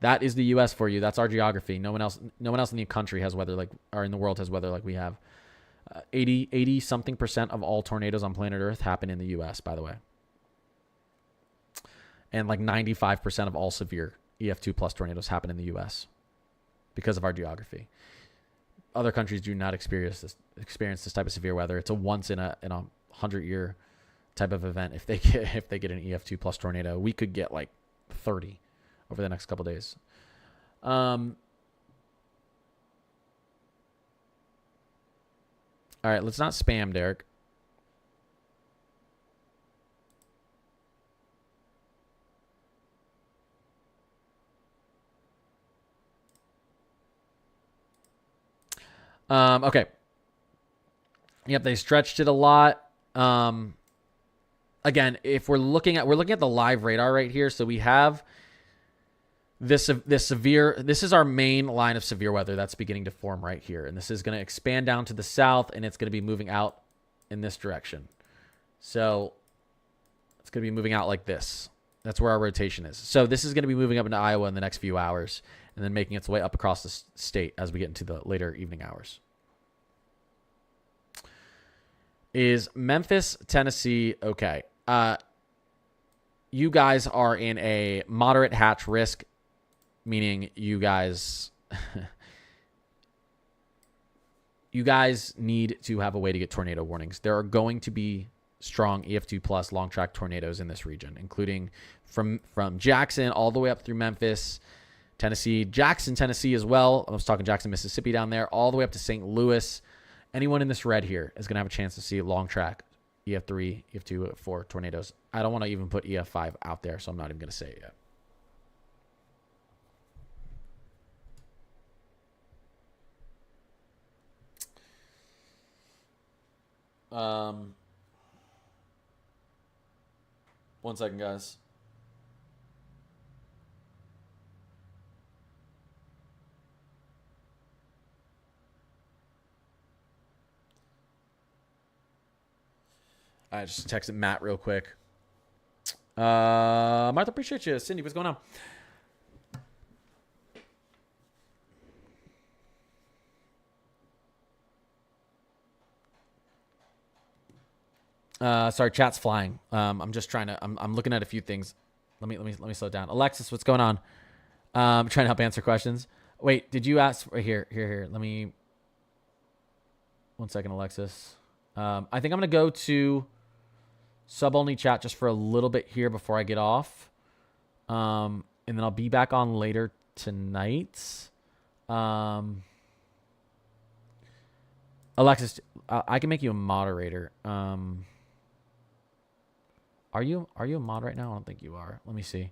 That is the U.S. for you. That's our geography. No one else in the country has weather or in the world has weather like we have. 80 something % of all tornadoes on planet Earth happen in the U.S., by the way. And 95% of all severe EF2 plus tornadoes happen in the U.S. because of our geography. Other countries do not experience this type of severe weather. It's a once in a 100-year type of event. If they get an EF2 plus tornado, we could get 30 over the next couple days. All right, let's not spam, Derek. Okay. Yep, they stretched it a lot. Again, if we're looking at the live radar right here, so we have this severe. This is our main line of severe weather that's beginning to form right here, and this is going to expand down to the south, and it's going to be moving out in this direction. So it's going to be moving out like this. That's where our rotation is. So this is going to be moving up into Iowa in the next few hours, and then making its way up across the state as we get into the later evening hours. Is Memphis, Tennessee okay? You guys are in a moderate hatch risk, meaning you guys need to have a way to get tornado warnings. There are going to be strong EF2 plus long track tornadoes in this region, including from Jackson all the way up through Memphis, Tennessee, Jackson, Tennessee as well. I was talking Jackson, Mississippi down there, all the way up to St. Louis. Anyone in this red here is going to have a chance to see long track EF3, EF2, EF4 tornadoes. I don't want to even put EF5 out there, so I'm not even going to say it yet. 1 second, guys. I just texted Matt real quick. Martha, appreciate you. Cindy, what's going on? Sorry, chat's flying. I'm just trying to. I'm looking at a few things. Let me slow down. Alexis, what's going on? I'm trying to help answer questions. Wait, did you ask? Here. Let me. 1 second, Alexis. I think I'm gonna go to sub-only chat just for a little bit here before I get off. And then I'll be back on later tonight. Alexis, I can make you a moderator. Are you a mod right now? I don't think you are. Let me see.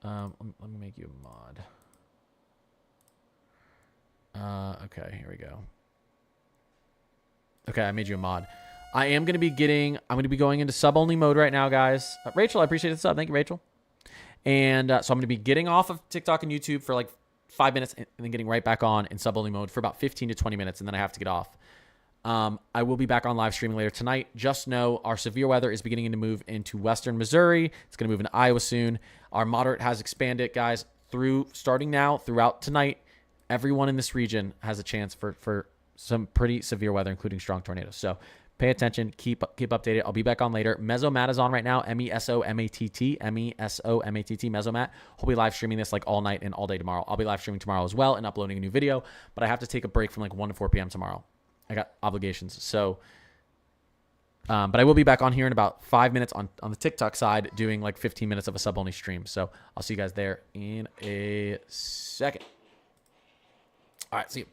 Let me make you a mod. Okay, here we go. Okay, I made you a mod. I'm going to be going into sub-only mode right now, guys. Rachel, I appreciate the sub. Thank you, Rachel. And so I'm going to be getting off of TikTok and YouTube for like 5 minutes and then getting right back on in sub-only mode for about 15 to 20 minutes, and then I have to get off. I will be back on live streaming later tonight. Just know our severe weather is beginning to move into western Missouri. It's going to move into Iowa soon. Our moderate has expanded, guys, starting now throughout tonight. Everyone in this region has a chance for some pretty severe weather, including strong tornadoes. So pay attention. Keep updated. I'll be back on later. Mesomat is on right now. MESOMATT. Mesomat. We'll be live streaming this like all night and all day tomorrow. I'll be live streaming tomorrow as well and uploading a new video. But I have to take a break from like 1 to 4 p.m. tomorrow. I got obligations. So, but I will be back on here in about 5 minutes on the TikTok side, doing like 15 minutes of a sub-only stream. So I'll see you guys there in a second. All right, see you.